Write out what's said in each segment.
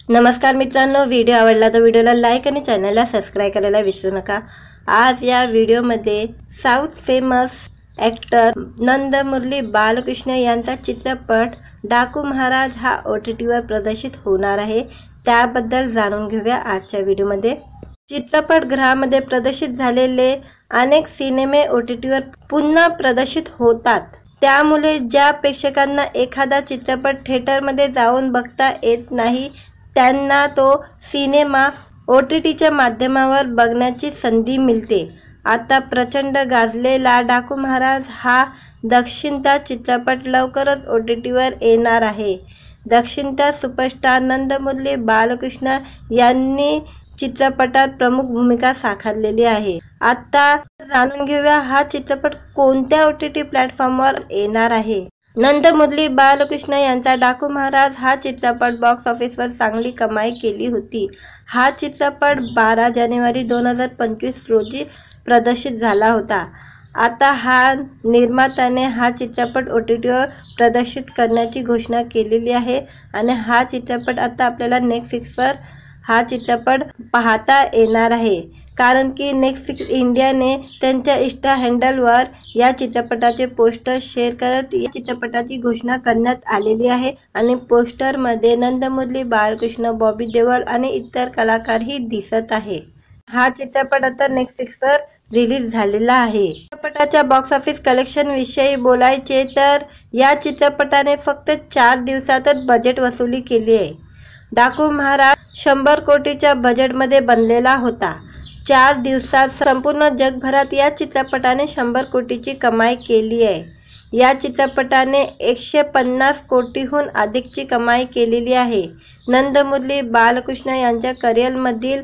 नमस्कार मित्रांनो, व्हिडिओ आवडला तर व्हिडिओला लाईक आणि चॅनलला सबस्क्राइब करायला विसरू नका। आज या व्हिडिओमध्ये साऊथ फेमस ॲक्टर नंदमुरली बालकृष्ण यांचा चित्रपट डाकू महाराज हा OTTवर प्रदर्शित होणार आहे। त्याबद्दल जाणून घेऊया आजच्या व्हिडिओमध्ये। चित्रपटगृहामध्ये प्रदर्शित झालेले अनेक सिनेमे OTTवर पुन्हा प्रदर्शित होतात, त्यामुळे ज्या प्रेक्षकांना एखादा चित्रपट थिएटरमध्ये जाऊन बघता येत नाही त्यांना तो सिनेमा OTTच्या माध्यमावर बघण्याची संधी मिळते। आता प्रचंड गाजलेला डाकू महाराज हा दक्षिणता चित्रपट लवकरच OTTवर येणार आहे। दक्षिणता सुपरस्टार नंदमुरली बालकृष्ण यांनी चित्रपटात प्रमुख भूमिका साकारलेली आहे। आता जाणून घेऊया हा चित्रपट कोणत्या OTT प्लॅटफॉर्मवर येणार आहे। नंदमुरली बालकृष्ण यांचा डाकू महाराज हा चित्रपट बॉक्स ऑफिसवर चांगली कमाई केली होती। हा चित्रपट 12 जानेवारी 2025 रोजी प्रदर्शित झाला होता। आता हा निर्मात्याने हा चित्रपट OTTवर प्रदर्शित करण्याची घोषणा केलेली आहे आणि हा चित्रपट आता आपल्याला नेटफ्लिक्सवर हा चित्रपट पाहता येणार आहे, कारण की नेटफ्लिक्स इंडियाने त्यांच्या इंस्टा हँडलवर या चित्रपटाचे पोस्टर शेअर करत या चित्रपटाची घोषणा करण्यात आलेली आहे आणि पोस्टरमध्ये नंदमुरली बालकृष्ण, बॉबी देओल आणि इतर कलाकारही दिसत आहे। हा चित्रपट आता नेटफ्लिक्सवर रिलीज झालेला आहे। चित्रपटाच्या बॉक्स ऑफिस कलेक्शन विषयी बोलायचे तर या चित्रपटाने फक्त 4 दिवसातच बजेट वसुली केली आहे। डाकू महाराज 100 कोटीच्या बजेटमध्ये बनलेला होता। 4 दिवसात संपूर्ण जगभरात या चित्रपटाने 100 कोटीची कमाई केली आहे। या चित्रपटाने 150 कोटीहून अधिकची कमाई केलेली आहे। नंदमुरली बालकृष्ण यांच्या करिअरमधील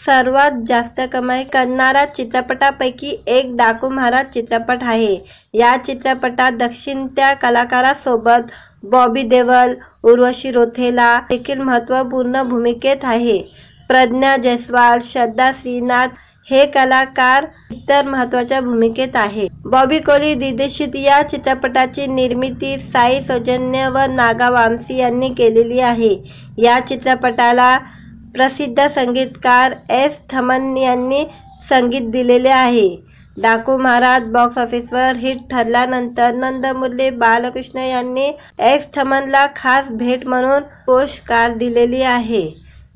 सर्वात जास्त कमाई करणारा चित्रपटापैकी एक डाकू महाराज चित्रपट आहे। या चित्रपटात दक्षिणत्या कलाकारांसोबत बॉबी देओल, उर्वशी रौतेला देखील महत्त्वपूर्ण भूमिकेत आहे। प्रज्ञा जयस्वाल, श्रद्धा श्रीनाथ हे कलाकार इतर महत्त्वाच्या भूमिकेत आहेत। बॉबी कोली दिग्दर्शित या चित्रपटाची निर्मिती साई सौजन्य व नागा वामसी यांनी केलेली आहे। या चित्रपटाला प्रसिद्ध संगीतकार एस थमन यांनी संगीत दिलेले आहे। डाकू महाराज बॉक्स ऑफिसवर हिट ठरल्यानंतर नंदमुरली बालकृष्ण यांनी एस थमनला खास भेट म्हणून पोस्ट कार दिलेली आहे।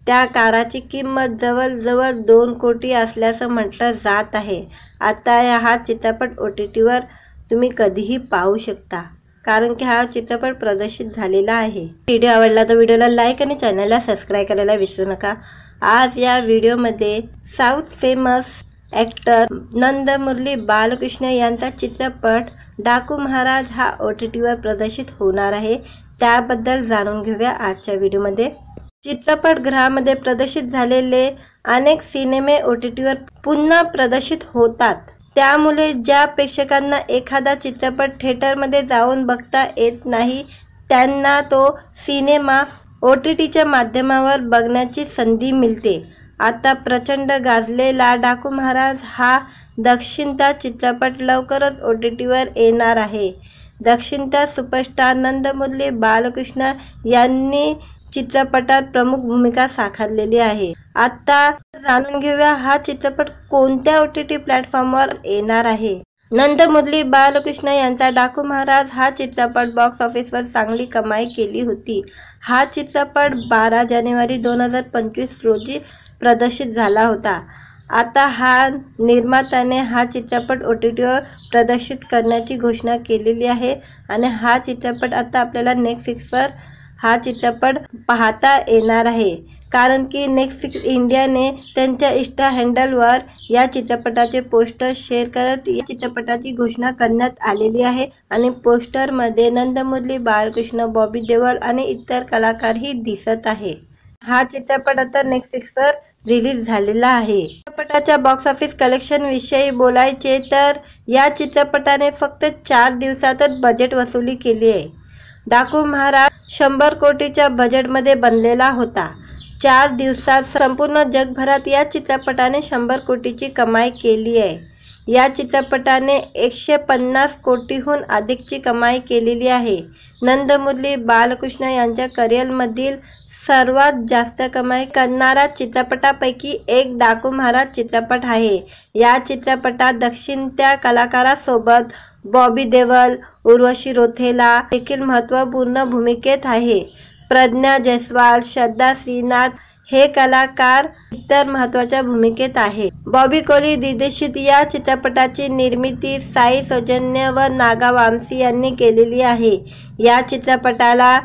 त्या कारची किंमत जवळजवळ 2 कोटी असल्याचं म्हटलं जात आहे। आता हा चित्रपट OTTवर तुम्ही कधीही पाहू शकता, कारण की हा चित्रपट प्रदर्शित झालेला आहे। व्हिडिओ आवडला तर व्हिडिओला लाईक आणि चॅनलला सबस्क्राइब करायला विसरू नका। आज या व्हिडिओमध्ये साऊथ फेमस ॲक्टर नंदमुरली बालकृष्ण यांचा चित्रपट डाकू महाराज हा OTTवर प्रदर्शित होणार आहे। त्याबद्दल जाणून घेऊया आजच्या व्हिडिओमध्ये। चित्रपटगृहामध्ये प्रदर्शित झालेले अनेक सिनेमे OTTवर पुन्हा प्रदर्शित होतात, त्यामुळे ज्या प्रेक्षकांना एखादा चित्रपट थिएटरमध्ये जाऊन बघता येत नाही त्यांना तो सिनेमा OTTच्या माध्यमावर बघण्याची संधी मिळते। आता प्रचंड गाजलेला डाकू महाराज हा दक्षिणता चित्रपट लवकरच OTTवर येणार आहे। दक्षिणता सुपरस्टार नंदमुरली बालकृष्ण यांनी चित्रपटात प्रमुख भूमिका साकारलेली आहे। आता जाणून घेऊया हा चित्रपट कोणत्या OTT प्लॅटफॉर्मवर येणार आहे। नंदमुरली बालकृष्ण यांचा डाकू महाराज हा चित्रपट बॉक्स ऑफिसवर चांगली कमाई केली होती। हा चित्रपट 12 जानेवारी 2025 रोजी प्रदर्शित झाला होता। आता हा निर्मात्याने हा चित्रपट OTTवर प्रदर्शित करण्याची घोषणा केलेली आहे आणि हा चित्रपट आता आपल्याला नेटफ्लिक्सवर हा चित्रपट पाहता येणार आहे, कारण की नेटफ्लिक्स इंडियाने त्यांच्या इंस्टा हँडलवर या चित्रपटाचे पोस्टर शेअर करत या चित्रपटाची घोषणा करण्यात आलेली आहे आणि पोस्टरमध्ये नंदमुरली बालकृष्ण, बॉबी देओल आणि इतर कलाकारही दिसत आहे। हा चित्रपट आता नेटफ्लिक्सवर रिलीज झालेला आहे। चित्रपटाच्या बॉक्स ऑफिस कलेक्शन विषयी बोलायचे तर या चित्रपटाने फक्त 4 दिवसातच बजेट वसुली केली आहे। डाकू महाराज 100 कोटीच्या बजेटमध्ये बनलेला होता। 4 दिवसात संपूर्ण जगभरात या चित्रपटाने 100 कोटीची कमाई केली आहे। या चित्रपटाने 150 कोटीहून अधिकची कमाई केलेली आहे। नंदमुरली बालकृष्ण यांच्या करिअरमधील सर्वात जास्त कमाई करणारा चित्रपटापैकी एक डाकू महाराज चित्रपट आहे। या चित्रपटात दक्षिणत्या कलाकारासोबत बॉबी देओल, उर्वशी रौतेला देखील महत्त्वपूर्ण भूमिकेत आहे। प्रज्ञा जायसवाल, श्रद्धा श्रीनाथ हे कलाकार इतर महत्त्वाच्या भूमिकेत आहे। बॉबी कोली दिग्दर्शित या चित्रपटाची निर्मिती साई सौजन्य व नागा वामसी यांनी केलेली आहे। या चित्रपटाला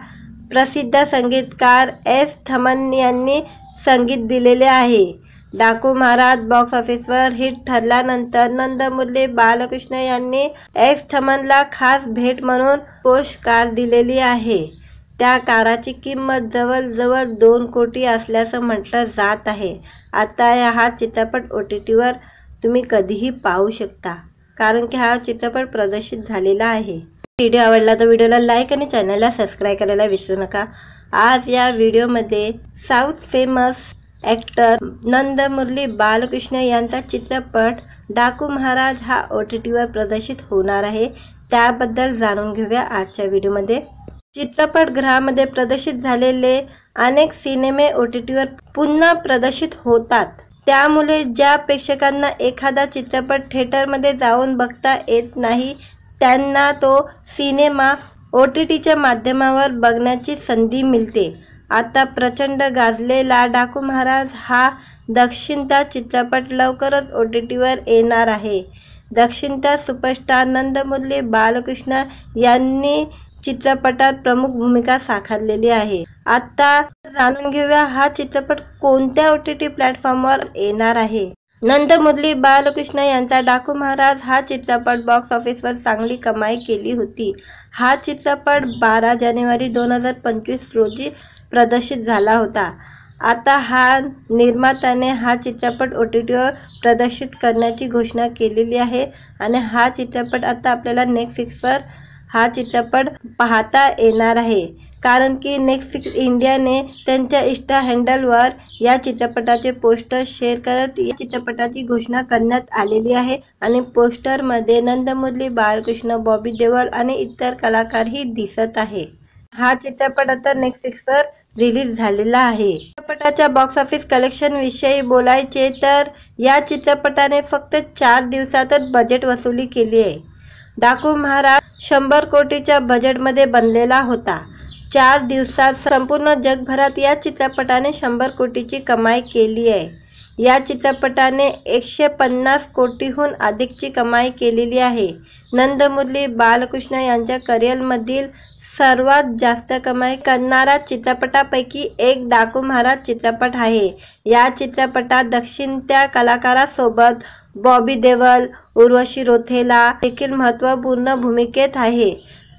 प्रसिद्ध संगीतकार एस थमन यांनी संगीत दिलेले आहे। डाकू महाराज बॉक्स ऑफिसवर हिट ठरल्यानंतर नंदमुरली बालकृष्ण यांनी एस थमनला खास भेट म्हणून पोस्टकार्ड दिलेली आहे। त्या कारची किंमत जवळजवळ 2 कोटी असल्याचं म्हटलं जात आहे। आता हा चित्रपट OTTवर तुम्ही कधीही पाहू शकता, कारण की हा चित्रपट प्रदर्शित झालेला आहे। व्हिडिओ आवडला तर व्हिडिओला लाईक आणि चॅनलला सबस्क्राईब करायला विसरू नका। आज या व्हिडिओमध्ये साऊथ फेमस ॲक्टर नंदमुरली बालकृष्ण यांचा चित्रपट डाकू महाराज हा OTTवर प्रदर्शित होणार आहे। त्याबद्दल जाणून घेऊया आजच्या व्हिडिओमध्ये। चित्रपटगृहामध्ये प्रदर्शित झालेले अनेक सिनेमे OTTवर पुन्हा प्रदर्शित होतात, त्यामुळे ज्या प्रेक्षकांना एखादा चित्रपट थिएटरमध्ये जाऊन बघता येत नाही त्यांना तो सिनेमा OTTच्या माध्यमावर बघण्याची संधी मिळते। आता प्रचंड गाजलेला डाकू महाराज हा दक्षिणता चित्रपट लवकरच OTTवर येणार आहे। दक्षिणता सुपरस्टार नंदमुरली बालकृष्ण यांनी चित्रपटात प्रमुख भूमिका साकारलेली आहे। आता जाणून घेऊया हा चित्रपट कोणत्या OTT प्लॅटफॉर्मवर येणार आहे। नंदमुरली बालकृष्ण यांचा डाकू महाराज हा चित्रपट बॉक्स ऑफिसवर चांगली कमाई केली होती। हा चित्रपट 12 जानेवारी 2025 रोजी प्रदर्शित झाला होता। आता हा निर्मात्याने हा चित्रपट OTTवर प्रदर्शित करण्याची घोषणा केलेली आहे आणि हा चित्रपट आता आपल्याला नेटफ्लिक्सवर हा चित्रपट पाहता येणार आहे, कारण की नेटफ्लिक्स इंडियाने त्यांच्या इंस्टा हँडलवर या चित्रपटाचे पोस्टर शेअर करत या चित्रपटाची घोषणा करण्यात आलेली आहे आणि पोस्टरमध्ये नंदमुरली बालकृष्ण, बॉबी देओल आणि इतर कलाकारही दिसत आहे। हा चित्रपट आता नेटफ्लिक्सवर रिलीज झालेला आहे। चित्रपटाच्या बॉक्स ऑफिस कलेक्शन विषयी बोलायचे तर या चित्रपटाने फक्त 4 दिवसातच बजेट वसुली केली आहे। डाकू महाराज 100 कोटीच्या बजेटमध्ये बनलेला होता। 4 दिवसात संपूर्ण जगभरात या चित्रपटाने 100 कोटीची कमाई केली आहे। या चित्रपटाने 150 कोटीहून अधिकची कमाई केलेली आहे। नंदमुरली बालकृष्ण यांच्या करिअरमधील सर्वात जास्त कमाई करणारा चित्रपटापैकी एक डाकू महाराज चित्रपट आहे। या चित्रपटात दक्षिणत्या कलाकारासोबत बॉबी देओल, उर्वशी रौतेला देखील महत्त्वपूर्ण भूमिकेत आहे।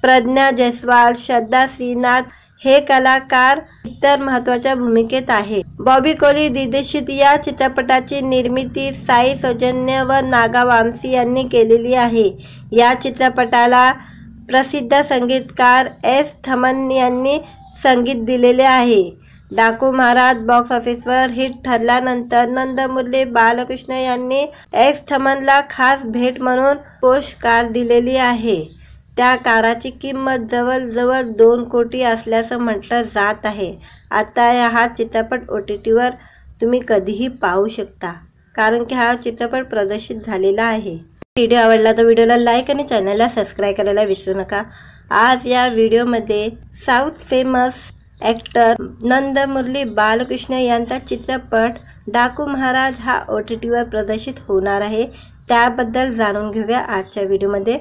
प्रज्ञा जायसवाल, श्रद्धा श्रीनाथ हे कलाकार इतर महत्त्वाच्या भूमिकेत आहे। बॉबी कोली दिग्दर्शित या चित्रपटाची निर्मिती साई सौजन्य व नागा वामसी यांनी केलेली आहे। या चित्रपटाला प्रसिद्ध संगीतकार एस थमन यांनी संगीत दिलेले आहे। डाकू महाराज बॉक्स ऑफिसवर हिट ठरल्यानंतर नंदमुरली बालकृष्ण यांनी एस थमनला खास भेट म्हणून पोस्टकार्ड दिलेली आहे। त्या कारची किंमत जवळजवळ 2 कोटी असल्याचं म्हटलं जात आहे। आता हा चित्रपट OTTवर तुम्ही कधीही पाहू शकता, कारण की हा चित्रपट प्रदर्शित झालेला आहे। व्हिडिओ आवडला तर व्हिडिओला लाईक आणि चॅनलला सबस्क्राईब करायला विसरू नका। आज या व्हिडिओमध्ये साऊथ फेमस ॲक्टर नंदमुरली बालकृष्ण यांचा चित्रपट डाकू महाराज हा OTTवर प्रदर्शित होणार आहे। त्याबद्दल जाणून घेऊया आजच्या व्हिडिओमध्ये।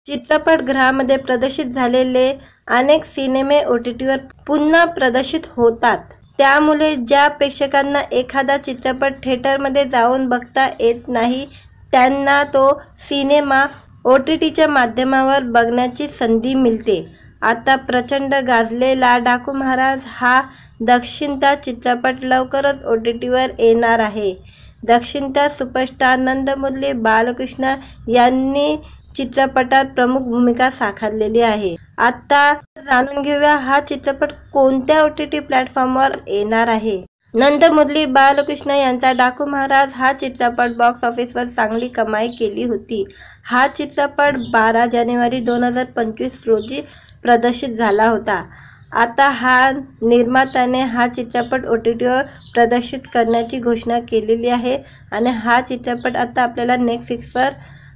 चित्रपटगृहामध्ये प्रदर्शित झालेले अनेक सिनेमे OTTवर पुन्हा प्रदर्शित होतात, त्यामुळे ज्या प्रेक्षकांना एखादा चित्रपट थिएटरमध्ये जाऊन बघता येत नाही त्यांना तो सिनेमा OTTच्या माध्यमावर बघण्याची संधी मिळते। आता प्रचंड गाजलेला डाकू महाराज हा दक्षिणता चित्रपट लवकरच OTTवर येणार आहे। दक्षिणता सुपरस्टार नंदमुरली बालकृष्ण यांनी चित्रपटात प्रमुख भूमिका साकारलेली आहे। आता जाणून घेऊया हा चित्रपट कोणत्या OTT प्लॅटफॉर्मवर येणार आहे। नंदमुरली बालकृष्ण यांचा डाकू महाराज हा चित्रपट बॉक्स ऑफिसवर चांगली कमाई केली होती। हा चित्रपट 12 जानेवारी 2025 रोजी प्रदर्शित झाला होता। आता निर्मात्याने हा चित्रपट OTTवर प्रदर्शित करण्याची घोषणा केलेली आहे आणि हा चित्रपट आता आपल्याला नेटफ्लिक्सवर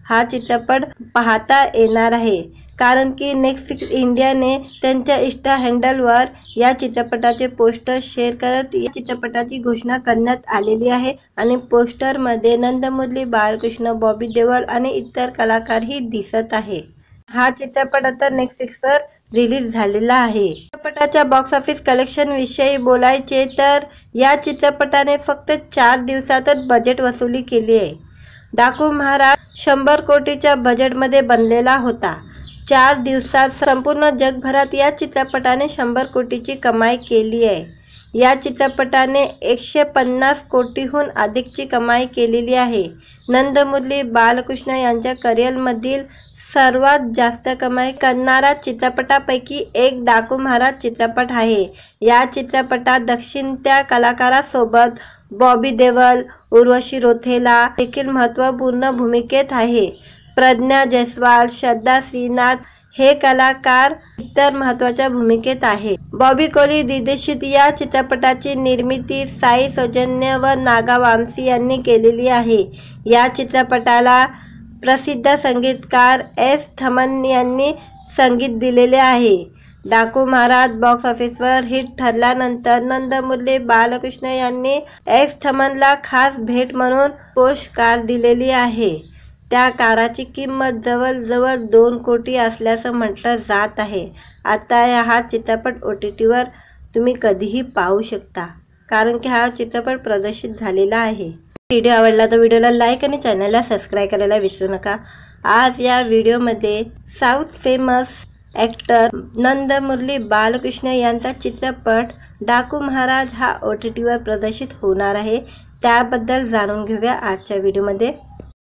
हा चित्रपट पाहता येणार आहे। कारण की नेटफ्लिक्स इंडियाने त्यांच्या इंस्टा हँडलवर या चित्रपटाचे पोस्टर शेअर करत या चित्रपटाची घोषणा करण्यात आलेली आहे आणि पोस्टरमध्ये नंदमुरली बालकृष्ण, बॉबी देओल आणि इतर कलाकारही दिसत आहे। हा चित्रपट आता नेटफ्लिक्सवर रिलीज झालेला आहे। चित्रपटाच्या बॉक्स ऑफिस कलेक्शन विषयी बोलायचे तर या चित्रपटाने फक्त 4 दिवसातच बजेट वसुली केली आहे। डाकू महाराज 100 कोटीच्या बजेटमध्ये बनलेला होता। 4 दिवसात संपूर्ण जगभरात या चित्रपटाने 100 कोटीची कमाई केली आहे। या चित्रपटाने 150 कोटीहून अधिकची कमाई केलेली आहे। नंदमुरली बालकृष्ण यांच्या करिअरमधील सर्वात जास्त कमाई करणारा चित्रपटापैकी एक डाकू महाराज चित्रपट आहे। या चित्रपटात दक्षिणत्या कलाकारांसोबत बॉबी देओल, उर्वशी रौतेला देखील महत्त्वपूर्ण भूमिकेत आहे। प्रज्ञा जायस्वाल, श्रद्धा श्रीनाथ हे कलाकार इतर महत्त्वाच्या भूमिकेत आहे। बॉबी कोली दिग्दर्शित या चित्रपटाची निर्मिती साई सौजन्य व नागा वामसी यांनी केलेली आहे। या चित्रपटाला प्रसिद्ध संगीतकार एस थमन यांनी संगीत दिलेले आहे। डाकू महाराज बॉक्स ऑफिसवर हिट ठरल्यानंतर नंदमुरली बालकृष्ण यांनी एस थमनला खास भेट म्हणून पोस्ट कार दिलेली आहे। त्या कारची किंमत जवळजवळ 2 कोटी असल्याचं म्हटलं जात आहे। आता हा चित्रपट OTTवर तुम्ही कधीही पाहू शकता, कारण की हा चित्रपट प्रदर्शित झालेला आहे। व्हिडिओ आवडला तर व्हिडिओला लाईक आणि चॅनलला सबस्क्राईब करायला विसरू नका। आज या व्हिडिओमध्ये साऊथ फेमस ॲक्टर नंदमुरली बालकृष्ण यांचा चित्रपट डाकू महाराज हा OTTवर प्रदर्शित होणार आहे, त्याबद्दल जाणून घेऊया आजच्या व्हिडिओमध्ये।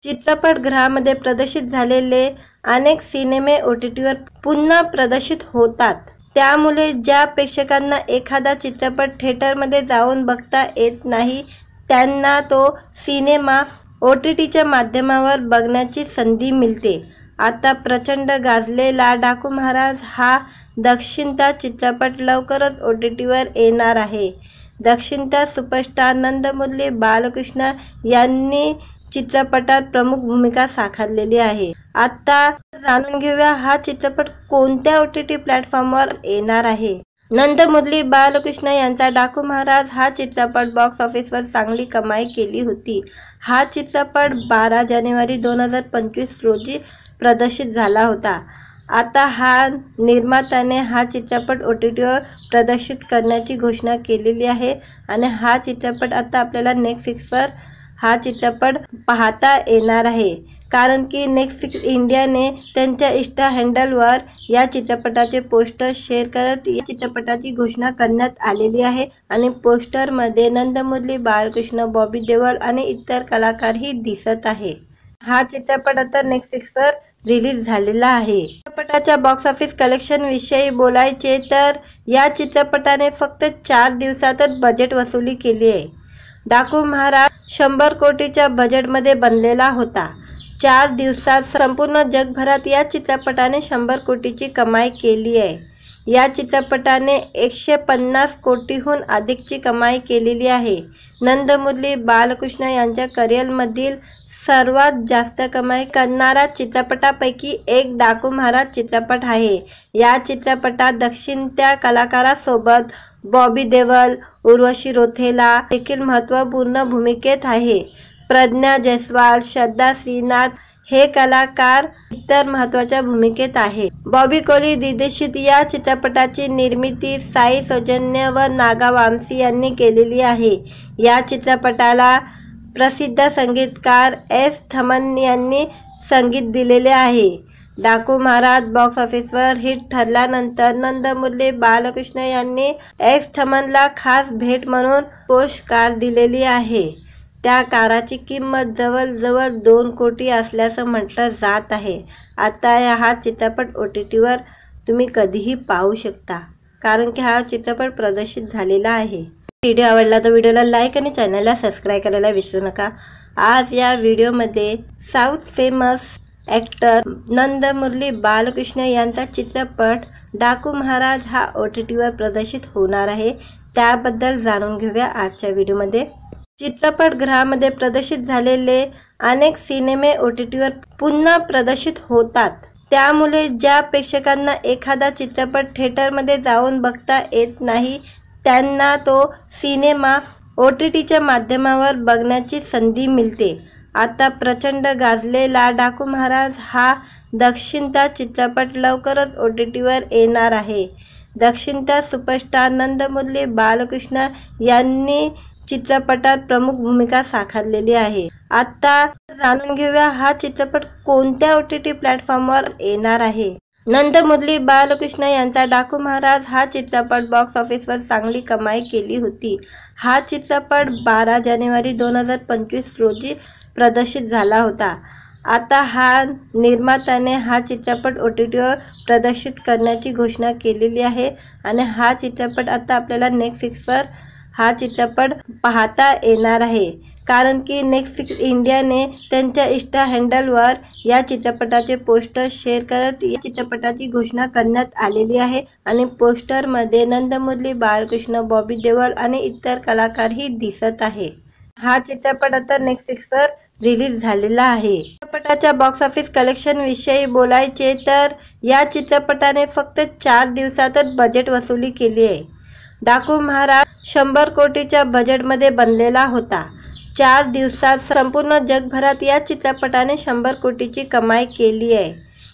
चित्रपटगृहामध्ये प्रदर्शित झालेले अनेक सिनेमे OTTवर पुन्हा प्रदर्शित होतात, त्यामुळे ज्या प्रेक्षकांना एखादा चित्रपट थिएटरमध्ये जाऊन बघता येत नाही त्यांना तो सिनेमा OTTच्या माध्यमावर बघण्याची संधी मिळते। आता प्रचंड गाजलेला डाकू महाराज हा दक्षिणचा चित्रपट लवकरच OTTवर येणार आहे। दक्षिणचा सुपरस्टार नंदमुरली बालकृष्ण यांनी चित्रपटात प्रमुख भूमिका साकारलेली आहे। आता जाणून घेऊया हा चित्रपट कोणत्या OTT प्लॅटफॉर्मवर येणार आहे। नंदमुरली बालकृष्ण यांचा डाकू महाराज हा चित्रपट बॉक्स ऑफिसवर चांगली कमाई केली होती। हा चित्रपट 12 जानेवारी 2025 रोजी प्रदर्शित झाला होता। आता निर्मात्याने हा चित्रपट OTTवर प्रदर्शित करण्याची घोषणा केलेली आहे आणि हा चित्रपट आता आपल्याला नेटफ्लिक्सवर हा चित्रपट पाहता येणार आहे। कारण की नेटफ्लिक्स इंडियाने त्यांच्या इंस्टा हँडलवर या चित्रपटाचे पोस्टर शेअर करत या चित्रपटाची घोषणा करण्यात आलेली आहे आणि पोस्टरमध्ये नंदमुरली बालकृष्ण, बॉबी देओल आणि इतर कलाकारही दिसत आहे। हा चित्रपट आता नेटफ्लिक्सवर रिलीज झालेला आहे। चित्रपटाच्या बॉक्स ऑफिस कलेक्शन विषयी बोलायचे तर या चित्रपटाने फक्त 4 दिवसातच बजेट वसुली केली आहे। डाकू महाराज 100 कोटीच्या बजेटमध्ये बनलेला होता। 4 दिवसात संपूर्ण जगभरात या चित्रपटाने 100 कोटीची कमाई केली आहे। या चित्रपटाने 150 कोटीहून अधिकची कमाई केलेली आहे। नंदमुरली बालकृष्ण यांच्या करिअरमधील सर्वात जास्त कमाई करणारा चित्रपटापैकी एक डाकू महाराज चित्रपट आहे। या चित्रपटात दक्षिणत्या कलाकारांसोबत बॉबी देओल, उर्वशी रौतेला देखील महत्त्वपूर्ण भूमिकेत आहे। प्रज्ञा जायस्वाल, श्रद्धा श्रीनाथ हे कलाकार इतर महत्त्वाच्या भूमिकेत आहे। बॉबी कोली दिग्दर्शित या चित्रपटाची निर्मिती साई सौजन्य व नागा वामसी यांनी केलेली आहे। या चित्रपटाला प्रसिद्ध संगीतकार एस थमन यांनी संगीत दिलेले आहे। डाकू महाराज बॉक्स ऑफिसवर हिट ठरल्यानंतर नंदमुरली बालकृष्ण यांनी एस थमनला खास भेट म्हणून पोस्ट कार दिलेली आहे। त्या कारची किंमत जवळजवळ 2 कोटी असल्याचं म्हटलं जात आहे। आता हा चित्रपट OTTवर तुम्ही कधीही पाहू शकता, कारण की हा चित्रपट प्रदर्शित झालेला आहे। व्हिडिओ आवडला तर व्हिडिओला लाईक आणि चॅनलला सबस्क्राईब करायला विसरू नका। आज या व्हिडिओमध्ये साऊथ फेमस ॲक्टर नंदमुरली बालकृष्ण यांचा चित्रपट डाकू महाराज हा OTTवर प्रदर्शित होणार आहे, त्याबद्दल जाणून घेऊया आजच्या व्हिडिओमध्ये। चित्रपटगृहामध्ये प्रदर्शित झालेले अनेक सिनेमे OTTवर पुन्हा प्रदर्शित होतात, त्यामुळे ज्या प्रेक्षकांना एखादा चित्रपट थिएटरमध्ये जाऊन बघता येत नाही त्यांना तो सिनेमा OTTच्या माध्यमावर बघण्याची संधी मिळते। आता प्रचंड गाजलेला डाकू महाराज हा दक्षिणता चित्रपट लवकरच OTTवर येणार आहे। दक्षिणता सुपरस्टार नंदमुरली बालकृष्ण यांनी चित्रपटात प्रमुख भूमिका साकारलेली आहे। आता जाणून घेऊया हा चित्रपट कोणत्या OTT प्लॅटफॉर्मवर येणार आहे। नंदमुरली बालकृष्ण यांचा डाकू महाराज हा चित्रपट बॉक्स ऑफिसवर चांगली कमाई केली होती। हा चित्रपट 12 जानेवारी 2025 रोजी प्रदर्शित झाला होता। आता हा निर्मात्याने हा चित्रपट OTTवर प्रदर्शित करण्याची घोषणा केलेली आहे आणि हा चित्रपट आता आपल्याला नेटफ्लिक्सवर हा चित्रपट पाहता येणार आहे, कारण की नेटफ्लिक्स इंडियाने त्यांच्या इंस्टा हँडलवर या चित्रपटाचे पोस्टर शेअर करत या चित्रपटाची घोषणा करण्यात आलेली आहे आणि पोस्टरमध्ये नंदमुरली बालकृष्ण, बॉबी देओल आणि इतर कलाकारही दिसत आहे। हा चित्रपट आता नेटफ्लिक्सवर रिलीज झालेला आहे। चित्रपटाच्या बॉक्स ऑफिस कलेक्शन विषयी बोलायचे तर या चित्रपटाने फक्त 4 दिवसातच बजेट वसुली केली आहे। डाकू महाराज 100 कोटीच्या बजेटमध्ये बनलेला होता। 4 दिवसात संपूर्ण जगभरात या चित्रपटाने 100 कोटीची कमाई केली आहे।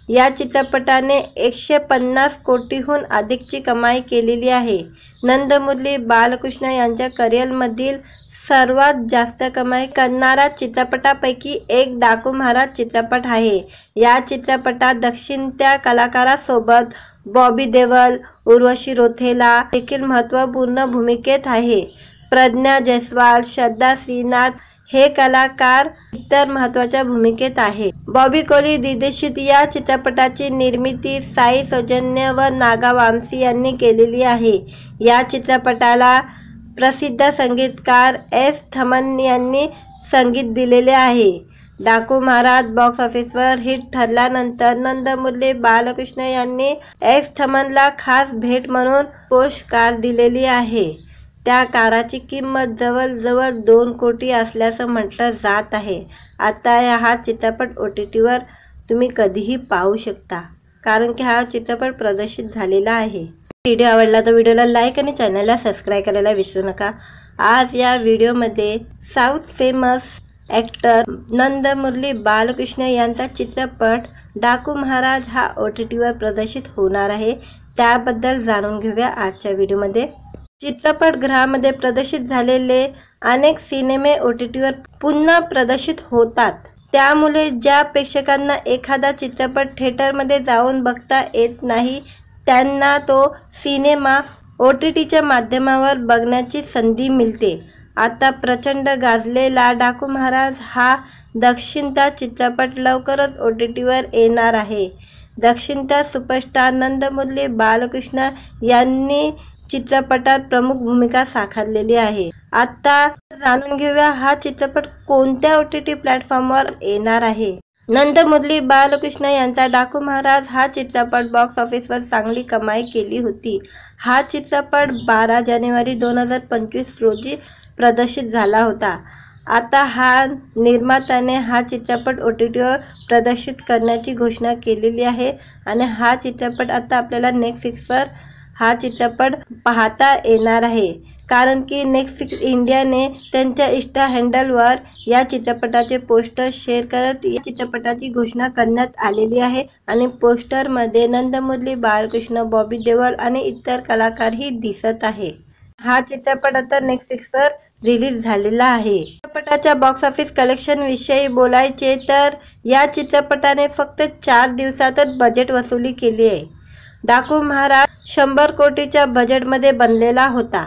या चित्रपटाने 150 कोटीहून अधिकची कमाई केलेली आहे। नंदमुरली बालकृष्ण यांच्या करिअरमधील सर्वात जास्त कमाई करणारा चित्रपटापैकी एक डाकू महाराज चित्रपट आहे। या चित्रपटात दक्षिणत्या कलाकारांसोबत बॉबी देओल, उर्वशी रौतेला देखील महत्त्वपूर्ण भूमिकेत आहे। प्रज्ञा जयस्वाल, श्रद्धा श्रीनाथ हे कलाकार इतर महत्त्वाच्या भूमिकेत आहेत। बॉबी कोली दिग्दर्शित या चित्रपटाची निर्मिती साई सौजन्य व नागा वामसी यांनी केलेली आहे। या चित्रपटाला प्रसिद्ध संगीतकार एस थमन यांनी संगीत दिलेले आहे। डाकू महाराज बॉक्स ऑफिसवर हिट ठरल्यानंतर नंदमुरली बालकृष्ण यांनी एस थमनला खास भेट म्हणून पोस्ट कार दिलेली आहे। त्या कारची किंमत जवळजवळ 2 कोटी असल्याचं म्हटलं जात आहे। आता हा चित्रपट OTTवर तुम्ही कधीही पाहू शकता, कारण की हा चित्रपट प्रदर्शित झालेला आहे। व्हिडिओ आवडला तर व्हिडिओला लाईक आणि चॅनलला सबस्क्राईब करायला विसरू नका। आज या व्हिडिओमध्ये साऊथ फेमस ॲक्टर नंदमुरली बालकृष्ण यांचा चित्रपट डाकू महाराज हा OTTवर प्रदर्शित होणार आहे, त्याबद्दल जाणून घेऊया आजच्या व्हिडिओमध्ये। चित्रपटगृहामध्ये प्रदर्शित झालेले अनेक सिनेमे OTTवर पुन्हा प्रदर्शित होतात, त्यामुळे ज्या प्रेक्षकांना एखादा चित्रपट थिएटरमध्ये जाऊन बघता येत नाही त्यांना तो सिनेमा OTTच्या माध्यमावर बघण्याची संधी मिळते। आता प्रचंड गाजलेला डाकू महाराज हा दक्षिणता चित्रपट लवकरच OTTवर येणार आहे। दक्षिणता सुपरस्टार नंदमुरली बालकृष्ण यांनी चित्रपटात प्रमुख भूमिका साकारलेली आहे। आता जाणून घेऊया हा चित्रपट कोणत्या OTT प्लॅटफॉर्मवर येणार आहे। नंदमुरली बालकृष्ण यांचा डाकू महाराज हा चित्रपट बॉक्स ऑफिसवर चांगली कमाई केली होती। हा चित्रपट 12 जानेवारी 2025 रोजी प्रदर्शित झाला होता। आता हा निर्मात्याने हा चित्रपट OTTवर प्रदर्शित करण्याची घोषणा केलेली आहे आणि हा चित्रपट आता आपल्याला नेटफ्लिक्सवर हा चित्रपट पाहता येणार आहे, कारण की नेटफ्लिक्स इंडियाने त्यांच्या इंस्टा हँडलवर या चित्रपटाचे पोस्टर शेअर करत या चित्रपटाची घोषणा करण्यात आलेली आहे आणि पोस्टरमध्ये नंदमुरली बालकृष्ण, बॉबी देओल आणि इतर कलाकारही दिसत आहे। हा चित्रपट आता नेटफ्लिक्सवर रिलीज झालेला आहे। चित्रपटाच्या बॉक्स ऑफिस कलेक्शन विषयी बोलायचे तर या चित्रपटाने फक्त 4 दिवसातच बजेट वसुली केली आहे। डाकू महाराज 100 कोटीच्या बजेटमध्ये बनलेला होता।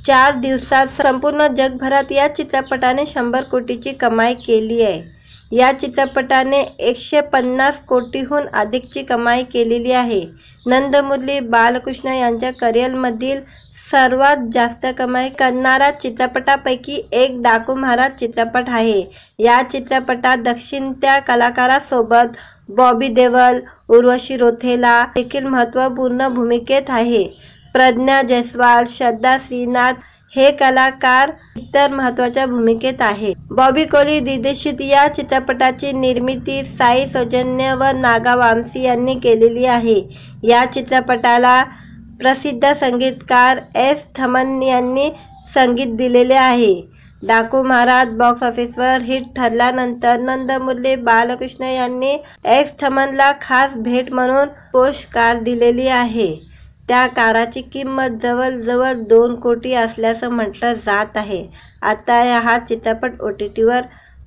4 दिवसात संपूर्ण जगभरात या चित्रपटाने 100 कोटीची कमाई केली आहे। या चित्रपटाने 150 कोटीहून अधिकची कमाई केलेली आहे। नंदमुरली बालकृष्ण यांच्या करिअरमधील सर्वात जास्त कमाई करणारा चित्रपटापैकी एक डाकू महाराज चित्रपट आहे। या चित्रपटात दक्षिणत्या कलाकारासोबत बॉबी देओल, उर्वशी रौतेला देखील महत्त्वपूर्ण भूमिकेत आहे। प्रज्ञा जायसवाल, श्रद्धा श्रीनाथ हे कलाकार इतर महत्त्वाच्या भूमिकेत आहे। बॉबी कोली दिग्दर्शित या चित्रपटाची निर्मिती साई सौजन्य व नागा वामसी यांनी केलेली आहे। या चित्रपटाला प्रसिद्ध संगीतकार एस थमन यांनी संगीत दिलेले आहे। डाकू महाराज बॉक्स ऑफिसवर हिट ठरल्यानंतर नंदमुरली बालकृष्ण यांनी एस थमनला खास भेट म्हणून पोस्ट कार दिलेली आहे। त्या कारची किंमत जवळजवळ 2 कोटी असल्याचं म्हटलं जात आहे। आता हा चित्रपट OTTवर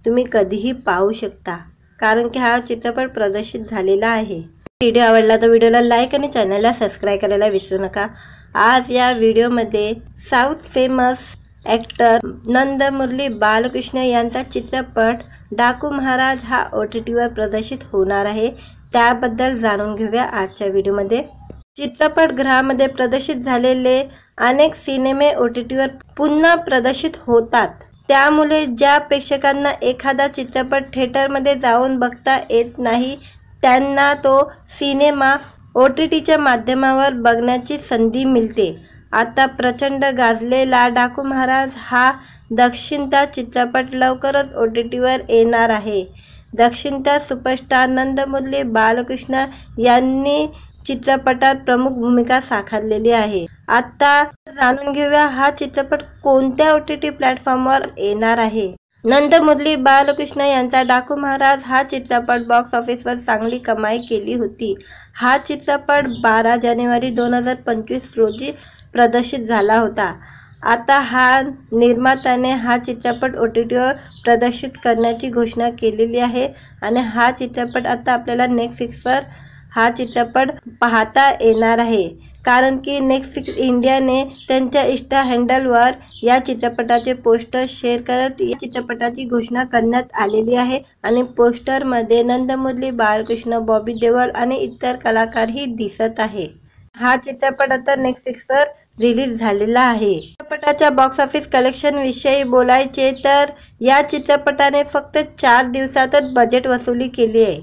तुम्ही कधीही पाहू शकता, कारण की हा चित्रपट प्रदर्शित झालेला आहे। व्हिडिओ आवडला तर व्हिडिओला लाईक आणि चॅनलला सबस्क्राईब करायला विसरू नका। आज या व्हिडिओमध्ये साऊथ फेमस ॲक्टर नंदमुरली बालकृष्ण यांचा चित्रपट डाकू महाराज हा OTTवर प्रदर्शित होणार आहे। त्याबद्दल जाणून घेऊया आजच्या व्हिडिओमध्ये। चित्रपटगृहामध्ये प्रदर्शित झालेले अनेक सिनेमे OTTवर पुन्हा प्रदर्शित होतात। त्यामुळे ज्या प्रेक्षकांना एखादा चित्रपट थिएटरमध्ये जाऊन बघता येत नाही, त्यांना तो सिनेमा OTTच्या माध्यमावर बघण्याची संधी मिळते। आता प्रचंड गाजलेला डाकू महाराज हा दक्षिणता चित्रपट लवकरच OTTवर येणार आहे। दक्षिणता सुपरस्टार नंदमुरली बालकृष्ण यांनी चित्रपटात प्रमुख भूमिका साकारलेली आहे। आता जाणून घेऊया हा चित्रपट कोणत्या OTT प्लॅटफॉर्मवर येणार आहे। नंदमुरली बालकृष्ण यांचा डाकू महाराज हा चित्रपट बॉक्स ऑफिसवर चांगली कमाई केली होती। हा चित्रपट 12 जानेवारी 2025 रोजी प्रदर्शित झाला होता। आता हा निर्मात्याने हा चित्रपट OTTवर प्रदर्शित करण्याची घोषणा केलेली आहे आणि हा चित्रपट आता आपल्याला नेटफ्लिक्सवर हा चित्रपट पाहता येणार आहे, कारण की नेटफ्लिक्स इंडियाने त्यांच्या इंस्टा हँडलवर या चित्रपटाचे पोस्टर शेअर करत या चित्रपटाची घोषणा करण्यात आलेली आहे आणि पोस्टरमध्ये नंदमुरली बालकृष्ण, बॉबी देओल आणि इतर कलाकारही दिसत आहे। हा चित्रपट आता नेटफ्लिक्सवर रिलीज झालेला आहे। चित्रपटाच्या बॉक्स ऑफिस कलेक्शन विषयी बोलायचे तर या चित्रपटाने फक्त 4 दिवसातच बजेट वसुली केली आहे।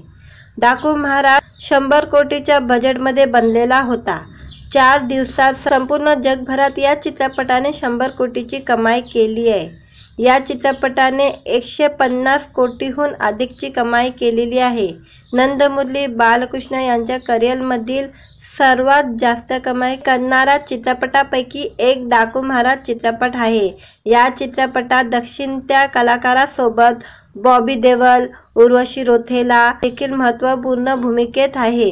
डाकू महाराज 100 कोटीच्या बजेटमध्ये बनलेला होता। 4 दिवसात संपूर्ण जगभरात या चित्रपटाने 100 कोटीची कमाई केली आहे। या चित्रपटाने 150 कोटीहून अधिकची कमाई केलेली आहे। नंदमुरली बालकृष्ण यांच्या करिअरमधील सर्वात जास्त कमाई करणारा चित्रपटापैकी एक डाकू महाराज चित्रपट आहे। या चित्रपटात दक्षिणत्या कलाकारासोबत बॉबी देओल, उर्वशी रौतेला देखील महत्त्वपूर्ण भूमिकेत आहे।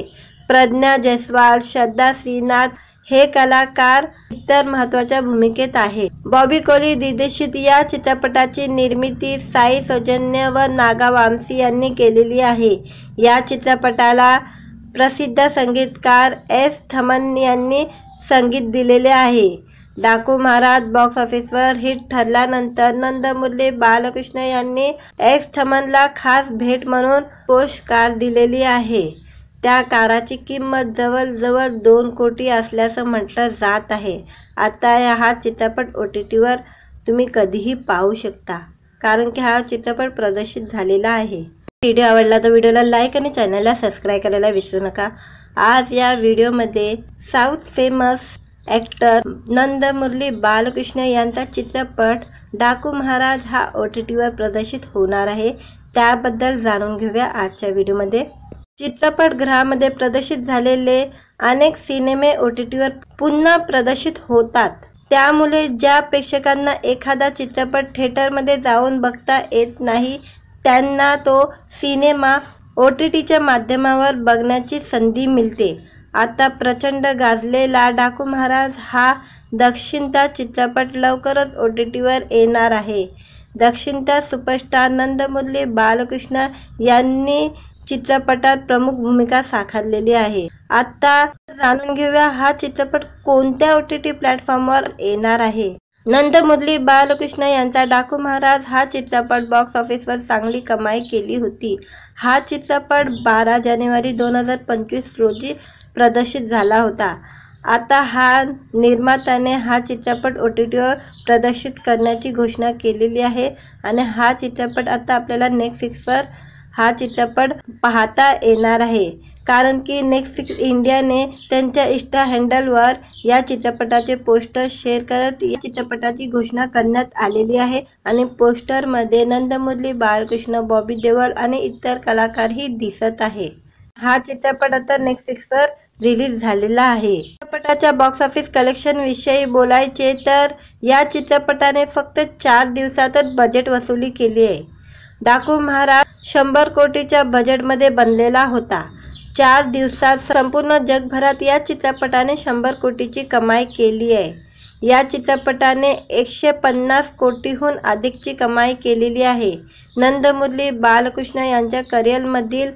प्रज्ञा जायसवाल, श्रद्धा श्रीनाथ हे कलाकार इतर महत्त्वाच्या भूमिकेत आहे। बॉबी कोली दिग्दर्शित या चित्रपटाची निर्मिती साई सौजन्य व नागा वामसी यांनी केलेली आहे। या चित्रपटाला प्रसिद्ध संगीतकार एस थमन यांनी संगीत दिलेले आहे। डाकू महाराज बॉक्स ऑफिसवर हिट ठरल्यानंतर नंदमुरली बालकृष्ण यांनी एस थमनला खास भेट म्हणून पोस्ट कार दिलेली आहे। त्या कारची किंमत जवळजवळ 2 कोटी असल्याचं म्हटलं जात आहे। आता हा चित्रपट OTTवर तुम्ही कधीही पाहू शकता, कारण की हा चित्रपट प्रदर्शित झालेला आहे। व्हिडिओ आवडला तर व्हिडिओला लाईक आणि चॅनलला सबस्क्राईब करायला विसरू नका। आज या व्हिडिओमध्ये साऊथ फेमस ॲक्टर नंदमुरली बालकृष्ण यांचा चित्रपट डाकू महाराज हा OTTवर प्रदर्शित होणार आहे। त्याबद्दल जाणून घेऊया आजच्या व्हिडिओमध्ये। चित्रपटगृहामध्ये प्रदर्शित झालेले अनेक सिनेमे OTTवर पुन्हा प्रदर्शित होतात। त्यामुळे ज्या प्रेक्षकांना एखादा चित्रपट थिएटरमध्ये जाऊन बघता येत नाही, त्यांना तो सिनेमा OTTच्या माध्यमावर बघण्याची संधी मिळते। आता प्रचंड गाजलेला डाकू महाराज हा दक्षिणता चित्रपट लवकरच OTTवर येणार आहे। दक्षिणता सुपरस्टार नंदमुरली बालकृष्ण यांनी चित्रपटात प्रमुख भूमिका साकारलेली आहे। आता जाणून घेऊया हा चित्रपट कोणत्या OTT प्लॅटफॉर्मवर येणार आहे। नंदमुरली बालकृष्ण यांचा डाकू महाराज हा चित्रपट बॉक्स ऑफिसवर चांगली कमाई केली होती। हा चित्रपट 12 जानेवारी 2025 रोजी प्रदर्शित झाला होता। आता निर्मात्याने हा चित्रपट OTTवर प्रदर्शित करण्याची घोषणा केलेली आहे आणि हा चित्रपट आता आपल्याला नेटफ्लिक्सवर हा चित्रपट पाहता येणार आहे। कारण की नेटफ्लिक्स इंडियाने त्यांच्या इंस्टा हँडलवर या चित्रपटाचे पोस्टर शेअर करत या चित्रपटाची घोषणा करण्यात आलेली आहे आणि पोस्टरमध्ये नंदमुरली बालकृष्ण, बॉबी देओल आणि इतर कलाकारही दिसत आहे। हा चित्रपट आता नेटफ्लिक्सवर रिलीज झालेला आहे। चित्रपटाच्या बॉक्स ऑफिस कलेक्शन विषयी बोलायचे तर या चित्रपटाने फक्त 4 दिवसातच बजेट वसुली केली आहे। डाकू महाराज 100 कोटीच्या बजेटमध्ये बनलेला होता। 4 दिवसात संपूर्ण जगभरात या चित्रपटाने 100 कोटीची कमाई केली आहे। या चित्रपटाने 150 कोटीहून अधिकची कमाई केलेली आहे। नंदमुरली बालकृष्ण यांच्या करिअरमधील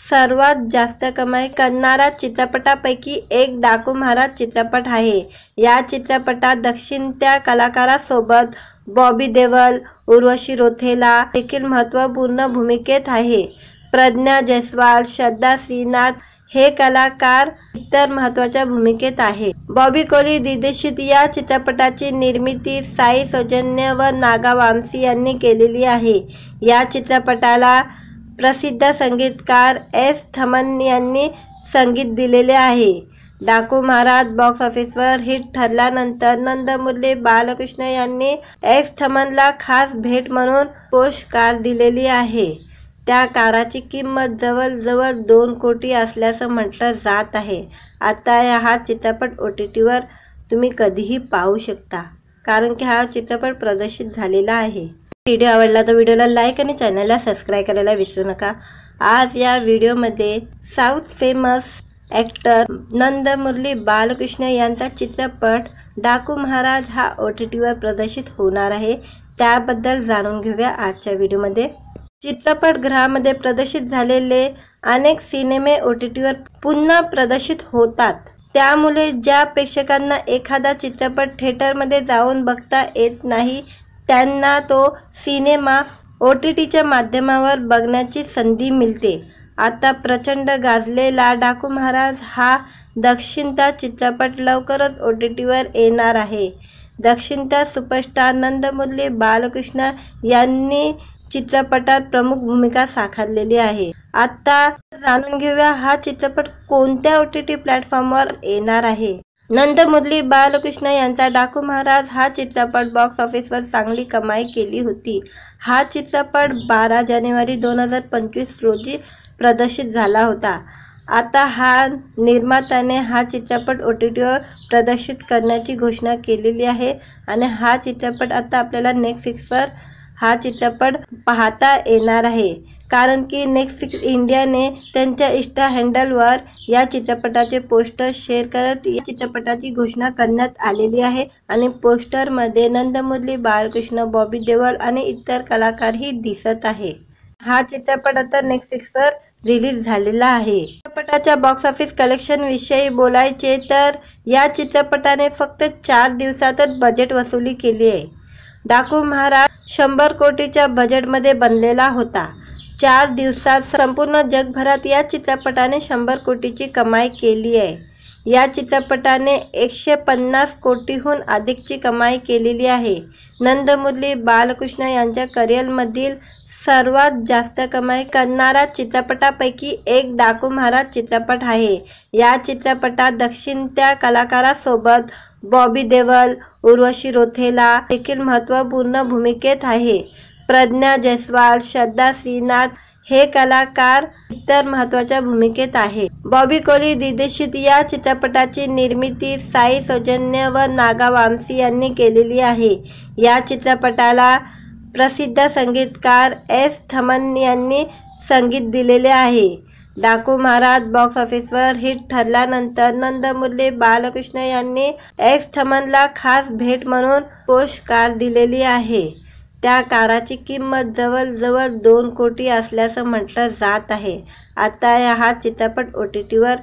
सर्वात जास्त कमाई करणारा चित्रपटापैकी एक डाकू महाराज चित्रपट आहे। या चित्रपटात दक्षिणत्या कलाकारांसोबत बॉबी देओल, उर्वशी रौतेला देखील महत्त्वपूर्ण भूमिकेत आहे। प्रज्ञा जयस्वाल, श्रद्धा श्रीनाथ हे कलाकार इतर महत्त्वाच्या भूमिकेत आहे। बॉबी कोली दिग्दर्शित या चित्रपटाची निर्मिती साई सौजन्य व नागा वामसी यांनी केलेली आहे। या चित्रपटाला प्रसिद्ध संगीतकार एस थमन यांनी संगीत दिलेले आहे। डाकू महाराज बॉक्स ऑफिसवर हिट ठरल्यानंतर नंदमुरली बालकृष्ण यांनी एस थमनला खास भेट म्हणून पोस्ट कार दिलेली आहे। त्या कारची किंमत जवळजवळ 2 कोटी असल्याचं म्हटलं जात आहे। आता हा चित्रपट OTTवर तुम्ही कधीही पाहू शकता, कारण की हा चित्रपट प्रदर्शित झालेला आहे। व्हिडिओ आवडला तर व्हिडिओला लाईक आणि चॅनलला सबस्क्राईब करायला विसरू नका। आज या व्हिडिओमध्ये साऊथ फेमस ॲक्टर नंदमुरली बालकृष्ण यांचा चित्रपट डाकू महाराज हा OTTवर प्रदर्शित होणार आहे, त्याबद्दल जाणून घेऊया आजच्या व्हिडिओमध्ये। चित्रपटगृहामध्ये प्रदर्शित झालेले अनेक सिनेमे OTTवर पुन्हा प्रदर्शित होतात, त्यामुळे ज्या प्रेक्षकांना एखादा चित्रपट थिएटरमध्ये जाऊन बघता येत नाही त्यांना तो सिनेमा OTTच्या माध्यमावर बघण्याची संधी मिळते। आता प्रचंड गाजलेला डाकू महाराज हा दक्षिणचा चित्रपट लवकरच OTTवर येणार आहे। दक्षिणचा सुपरस्टार नंदमुरली बालकृष्ण यांनी चित्रपटात प्रमुख भूमिका साकारलेली आहे। आता जाणून घेऊया हा चित्रपट कोणत्या OTT प्लॅटफॉर्मवर येणार आहे। नंदमुरली बालकृष्ण यांचा डाकू महाराज हा चित्रपट बॉक्स ऑफिसवर चांगली कमाई केली होती। हा चित्रपट 12 जानेवारी 2025 रोजी प्रदर्शित झाला होता। आता निर्मात्याने हा चित्रपट OTTवर प्रदर्शित करण्याची घोषणा केलेली आहे आणि हा चित्रपट आता आपल्याला नेटफ्लिक्सवर हा चित्रपट पाहता येणार आहे। कारण की नेटफ्लिक्स इंडियाने त्यांच्या इंस्टा हँडलवर या चित्रपटाचे पोस्टर शेअर करत या चित्रपटाची घोषणा करण्यात आलेली आहे आणि पोस्टरमध्ये नंदमुरली बालकृष्ण, बॉबी देओल आणि इतर कलाकारही दिसत आहे। हा चित्रपट आता नेटफ्लिक्सवर रिलीज झालेला आहे। चित्रपटाच्या बॉक्स ऑफिस कलेक्शन विषयी बोलायचे तर या चित्रपटाने फक्त 4 दिवसातच बजेट वसुली केली आहे। डाकू महाराज 100 कोटीच्या बजेटमध्ये बनलेला होता। 4 दिवसात संपूर्ण जगभरात या चित्रपटाने 100 कोटीची कमाई केली आहे। या चित्रपटाने 150 कोटीहून अधिकची कमाई केलेली आहे। नंदमुरली बालकृष्ण यांच्या करिअरमधील सर्वात जास्त कमाई करणारा चित्रपटापैकी एक डाकू महाराज चित्रपट आहे। या चित्रपटात दक्षिणत्या कलाकारांसोबत बॉबी देओल, उर्वशी रौतेला देखील महत्त्वपूर्ण भूमिकेत आहे। प्रज्ञा जयस्वाल, श्रद्धा श्रीनाथ हे कलाकार इतर महत्त्वाच्या भूमिकेत आहे। बॉबी कोली दिग्दर्शित या चित्रपटाची निर्मिती साई सौजन्य व नागा वामसी यांनी केलेली आहे। या चित्रपटाला प्रसिद्ध संगीतकार एस थमन यांनी संगीत दिलेले आहे। डाकू महाराज बॉक्स ऑफिसवर हिट ठरल्यानंतर नंदमुरली बालकृष्ण यांनी एस थमनला खास भेट म्हणून पोस्ट कार दिलेली आहे। त्या कारची किंमत जवळजवळ 2 कोटी असल्याचं म्हटलं जात आहे। आता हा चित्रपट OTTवर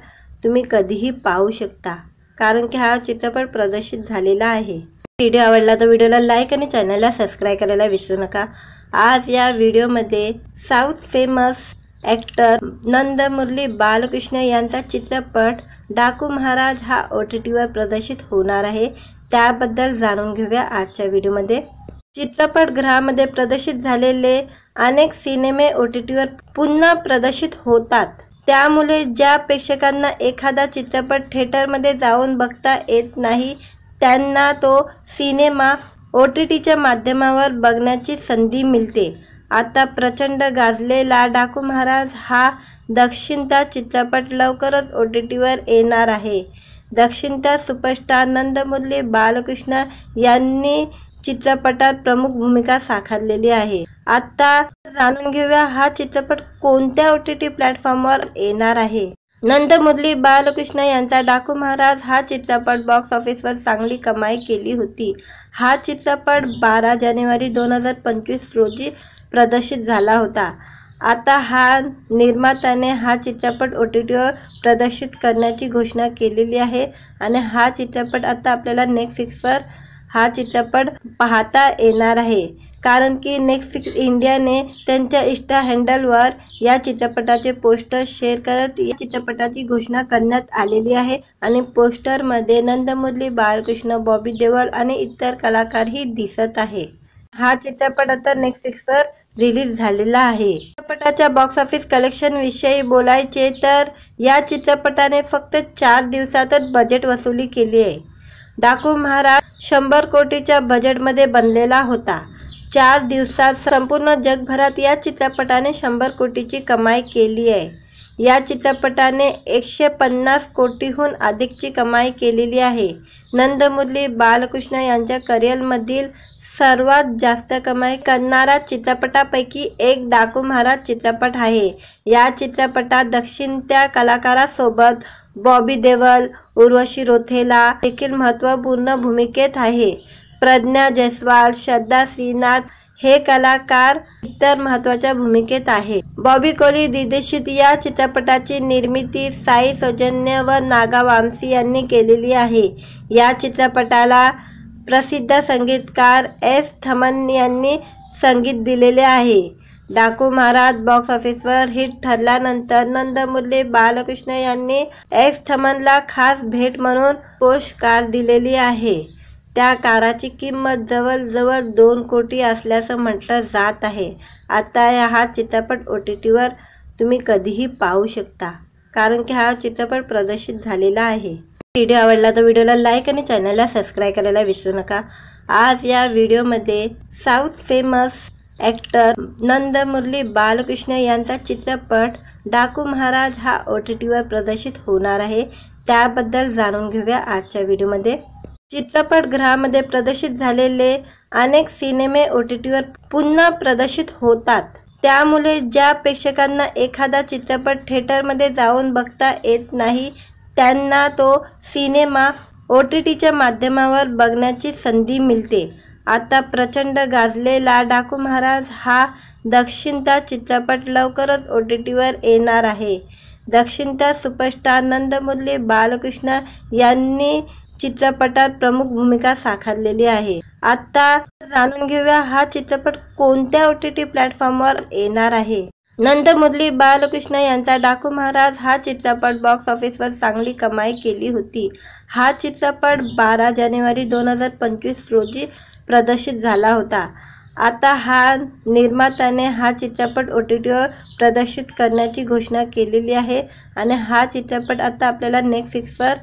तुम्ही कधीही पाहू शकता, कारण की हा चित्रपट प्रदर्शित झालेला आहे। व्हिडिओ आवडला तर व्हिडिओला लाईक आणि चॅनलला सबस्क्राईब करायला विसरू नका। आज या व्हिडिओमध्ये साऊथ फेमस ॲक्टर नंदमुरली बालकृष्ण यांचा चित्रपट डाकू महाराज हा OTTवर प्रदर्शित होणार आहे, त्याबद्दल जाणून घेऊया आजच्या व्हिडिओमध्ये। चित्रपटगृहामध्ये प्रदर्शित झालेले अनेक सिनेमे OTTवर पुन्हा प्रदर्शित होतात, त्यामुळे ज्या प्रेक्षकांना एखादा चित्रपट थिएटरमध्ये जाऊन बघता येत नाही त्यांना तो सिनेमा OTTच्या माध्यमावर बघण्याची संधी मिळते। आता प्रचंड गाजलेला डाकू महाराज हा दक्षिणता चित्रपट लवकरच OTTवर येणार आहे। दक्षिणता सुपरस्टार नंदमुरली बालकृष्ण यांनी चित्रपटात प्रमुख भूमिका साकारलेली आहे। आता जाणून घेऊया हा चित्रपट कोणत्या OTT प्लॅटफॉर्मवर येणार आहे। नंदमुरली बालकृष्ण यांचा डाकू महाराज हा चित्रपट बॉक्स ऑफिसवर चांगली कमाई केली होती। हा चित्रपट 12 जानेवारी 2025 रोजी प्रदर्शित झाला होता। आता हा निर्मात्याने हा चित्रपट OTTवर प्रदर्शित करण्याची घोषणा केलेली आहे आणि हा चित्रपट आता आपल्याला नेटफ्लिक्सवर हा चित्रपट पाहता येणार आहे, कारण की नेटफ्लिक्स इंडियाने त्यांच्या इंस्टा हँडलवर या चित्रपटाचे पोस्टर शेअर करत या चित्रपटाची घोषणा करण्यात आलेली आहे आणि पोस्टरमध्ये नंदमुरली बालकृष्ण, बॉबी देओल आणि इतर कलाकारही दिसत आहे। हा चित्रपट आता नेटफ्लिक्सवर रिलीज झालेला आहे। चित्रपटाच्या बॉक्स ऑफिस कलेक्शन विषयी बोलायचे तर या चित्रपटाने फक्त 4 दिवसातच बजेट वसुली केली आहे। डाकू महाराज 100 कोटीच्या बजेटमध्ये बनलेला होता। 4 दिवसात संपूर्ण जगभरात या चित्रपटाने 100 कोटीची कमाई केली आहे। या चित्रपटाने 150 कोटीहून अधिकची कमाई केलेली आहे। नंदमुरली बालकृष्ण यांच्या करिअरमधील सर्वात जास्त कमाई करणारा चित्रपटापैकी एक डाकू महाराज चित्रपट आहे। या चित्रपटात दक्षिणत्या कलाकारांसोबत बॉबी देओल, उर्वशी रौतेला देखील महत्त्वपूर्ण भूमिकेत आहे। प्रज्ञा जयस्वाल, श्रद्धा श्रीनाथ हे कलाकार इतर महत्त्वाच्या भूमिकेत आहेत। बॉबी कोली दिग्दर्शित या चित्रपटाची निर्मिती साई सौजन्य व नागा वामसी यांनी केलेली आहे। या चित्रपटाला प्रसिद्ध संगीतकार एस थमन यांनी संगीत दिलेले आहे। डाकू महाराज बॉक्स ऑफिसवर हिट ठरल्यानंतर नंदमुरली बालकृष्ण यांनी एस थमनला खास भेट म्हणून पोस्ट कार दिलेली आहे। त्या कारची किंमत जवळजवळ 2 कोटी असल्याचं म्हटलं जात आहे। आता हा चित्रपट OTTवर तुम्ही कधीही पाहू शकता, कारण की हा चित्रपट प्रदर्शित झालेला आहे। व्हिडिओ आवडला तर व्हिडिओला लाईक आणि चॅनलला सबस्क्राईब करायला विसरू नका। आज या व्हिडिओमध्ये साऊथ फेमस ॲक्टर नंदमुरली बालकृष्ण यांचा चित्रपट डाकू महाराज हा OTTवर प्रदर्शित होणार आहे, त्याबद्दल जाणून घेऊया आजच्या व्हिडिओमध्ये। चित्रपटगृहामध्ये प्रदर्शित झालेले अनेक सिनेमे OTTवर पुन्हा प्रदर्शित होतात, त्यामुळे ज्या प्रेक्षकांना एखादा चित्रपट थिएटरमध्ये जाऊन बघता येत नाही त्यांना तो सिनेमा OTTच्या माध्यमावर बघण्याची संधी मिळते। आता प्रचंड गाजलेला डाकू महाराज हा दक्षिणता चित्रपट लवकरच OTTवर येणार आहे। दक्षिणता सुपरस्टार नंदमुरली बालकृष्ण यांनी चित्रपटात प्रमुख भूमिका साकारलेली आहे। आता जाणून घेऊया हा चित्रपट कोणत्या OTT प्लॅटफॉर्मवर येणार आहे। नंदमुरली बालकृष्ण यांचा डाकू महाराज हा चित्रपट बॉक्स ऑफिसवर चांगली कमाई केली होती। हा चित्रपट 12 जानेवारी 2025 रोजी प्रदर्शित झाला होता। आता हा निर्मात्याने हा चित्रपट OTTवर प्रदर्शित करण्याची घोषणा केलेली आहे आणि हा चित्रपट आता आपल्याला नेटफ्लिक्सवर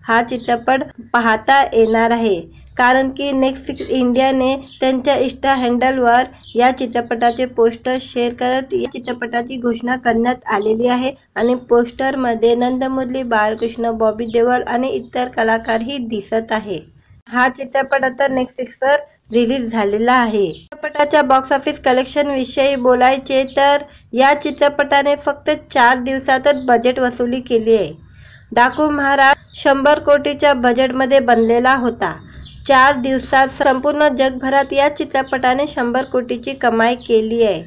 हा चित्रपट पाहता येणार आहे, कारण की नेटफ्लिक्स इंडियाने त्यांच्या इंस्टा हँडलवर या चित्रपटाचे पोस्टर शेअर करत या चित्रपटाची घोषणा करण्यात आलेली आहे आणि पोस्टरमध्ये नंदमुरली बालकृष्ण, बॉबी देओल आणि इतर कलाकारही दिसत आहे। हा चित्रपट आता नेटफ्लिक्सवर रिलीज झालेला आहे। चित्रपटाच्या बॉक्स ऑफिस कलेक्शन विषयी बोलायचे तर या चित्रपटाने फक्त 4 दिवसातच बजेट वसुली केली आहे। डाकू महाराज 100 कोटीच्या बजेटमध्ये बनलेला होता। 4 दिवसात संपूर्ण जगभरात या चित्रपटाने 100 कोटीची कमाई केली आहे।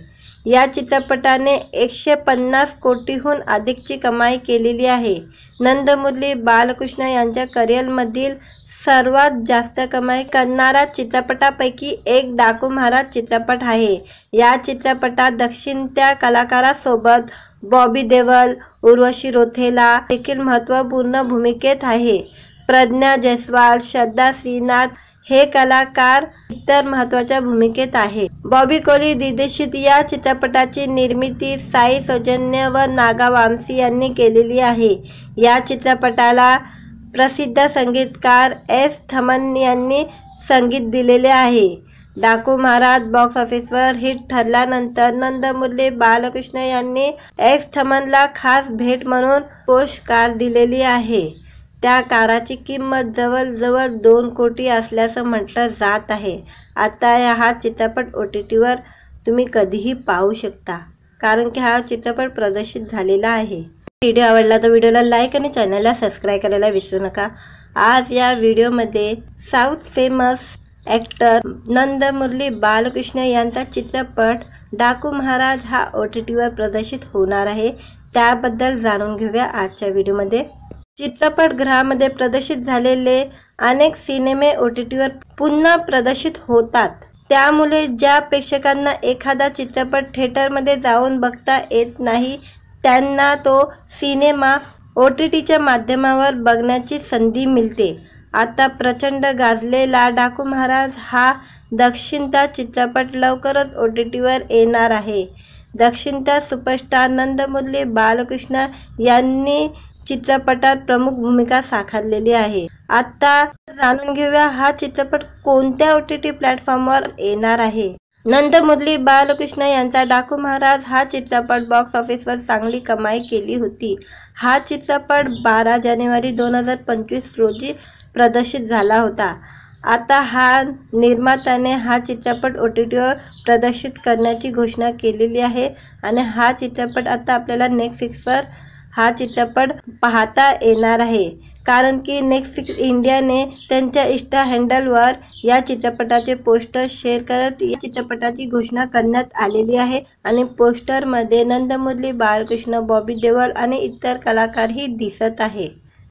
या चित्रपटाने 150 कोटीहून अधिकची कमाई केलेली आहे। नंदमुरली बालकृष्ण यांच्या करिअरमधील सर्वात जास्त कमाई करणारा चित्रपटापैकी एक डाकू महाराज चित्रपट आहे। या चित्रपटात दक्षिणत्या कलाकारांसोबत बॉबी देओल, उर्वशी रौतेला देखील महत्त्वपूर्ण भूमिकेत आहे. प्रज्ञा जयस्वाल, श्रद्धा श्रीनाथ हे कलाकार इतर महत्त्वाच्या भूमिकेत आहे. बॉबी कोली दिग्दर्शित या चित्रपटाची निर्मिती साई सौजन्य व नागा वामसी यांनी केलेली आहे. या चित्रपटाला प्रसिद्ध संगीतकार एस थमन यांनी संगीत दिलेले आहे. डाकू महाराज बॉक्स ऑफिसवर हिट ठरल्यानंतर नंदमुरली बालकृष्ण यांनी एस थमनला खास भेट म्हणून पोस्ट कार दिलेली आहे. त्या कारची किंमत जवळजवळ 2 कोटी असल्याचं म्हटलं जात आहे. आता हा चित्रपट OTTवर तुम्ही कधीही पाहू शकता, कारण की हा चित्रपट प्रदर्शित झालेला आहे. व्हिडिओ आवडला तर व्हिडिओला लाईक आणि चॅनलला सबस्क्राईब करायला विसरू नका. आज या व्हिडिओमध्ये साऊथ फेमस ॲक्टर नंदमुरली बालकृष्ण यांचा चित्रपट डाकू महाराज हा OTTवर प्रदर्शित होणार आहे. त्याबद्दल जाणून घेऊया आजच्या व्हिडिओमध्ये. चित्रपटगृहामध्ये प्रदर्शित झालेले अनेक सिनेमे OTTवर पुन्हा प्रदर्शित होतात. त्यामुळे ज्या प्रेक्षकांना एखादा चित्रपट थिएटरमध्ये जाऊन बघता येत नाही, त्यांना तो सिनेमा OTTच्या माध्यमावर बघण्याची संधी मिळते. आता प्रचंड गाजलेला डाकू महाराज हा दक्षिणता चित्रपट लवकरच OTTवर येणार आहे. दक्षिणता सुपरस्टार नंदमुरली बालकृष्ण यांनी चित्रपटात प्रमुख भूमिका साकारलेली आहे. आता जाणून घेऊया हा चित्रपट कोणत्या OTT प्लॅटफॉर्मवर येणार आहे. नंदमुरली बालकृष्ण यांचा डाकू महाराज हा चित्रपट बॉक्स ऑफिसवर चांगली कमाई केली होती. हा चित्रपट 12 जानेवारी 2025 रोजी प्रदर्शित झाला होता. आता निर्मात्याने हा चित्रपट OTTवर प्रदर्शित करण्याची घोषणा केलेली आहे आणि हा चित्रपट आता आपल्याला नेटफ्लिक्सवर हा चित्रपट पाहता येणार आहे, कारण की नेटफ्लिक्स इंडियाने त्यांच्या इंस्टा हँडलवर या चित्रपटाचे पोस्टर शेअर करत या चित्रपटाची घोषणा करण्यात आलेली आहे आणि पोस्टरमध्ये नंदमुरली बालकृष्ण, बॉबी देओल आणि इतर कलाकारही दिसत आहे.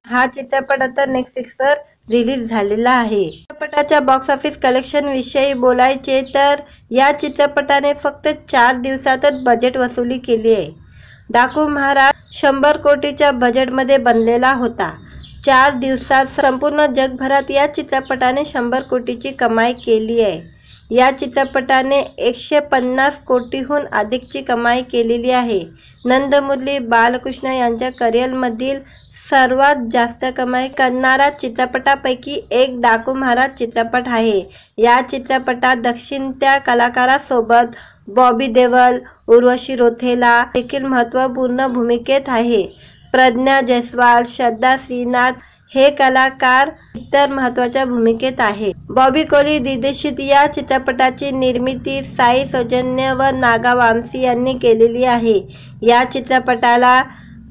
हा चित्रपट आता नेटफ्लिक्सवर रिलीज झालेला आहे. चित्रपटाच्या बॉक्स ऑफिस कलेक्शन विषयी बोलायचे तर या चित्रपटाने फक्त 4 दिवसातच बजेट वसुली केली आहे. डाकू महाराज 100 कोटीच्या बजेटमध्ये बनलेला होता. 4 दिवसात संपूर्ण जगभरात या चित्रपटाने 100 कोटीची कमाई केली आहे. या चित्रपटाने 150 कोटीहून अधिकची कमाई केलेली आहे. नंदमुरली बालकृष्ण यांच्या करिअरमधील सर्वात जास्त कमाई करणारा चित्रपटापैकी एक डाकू महाराज चित्रपट आहे. या चित्रपटात दक्षिणत्या कलाकारांसोबत बॉबी देओल, उर्वशी रौतेला देखील महत्त्वपूर्ण भूमिकेत आहे. प्रज्ञा जयस्वाल, श्रद्धा श्रीनाथ हे कलाकार इतर महत्त्वाच्या भूमिकेत आहे. बॉबी कोली दिग्दर्शित या चित्रपटाची निर्मिती साई सौजन्य व नागा वामसी यांनी केलेली आहे. या चित्रपटाला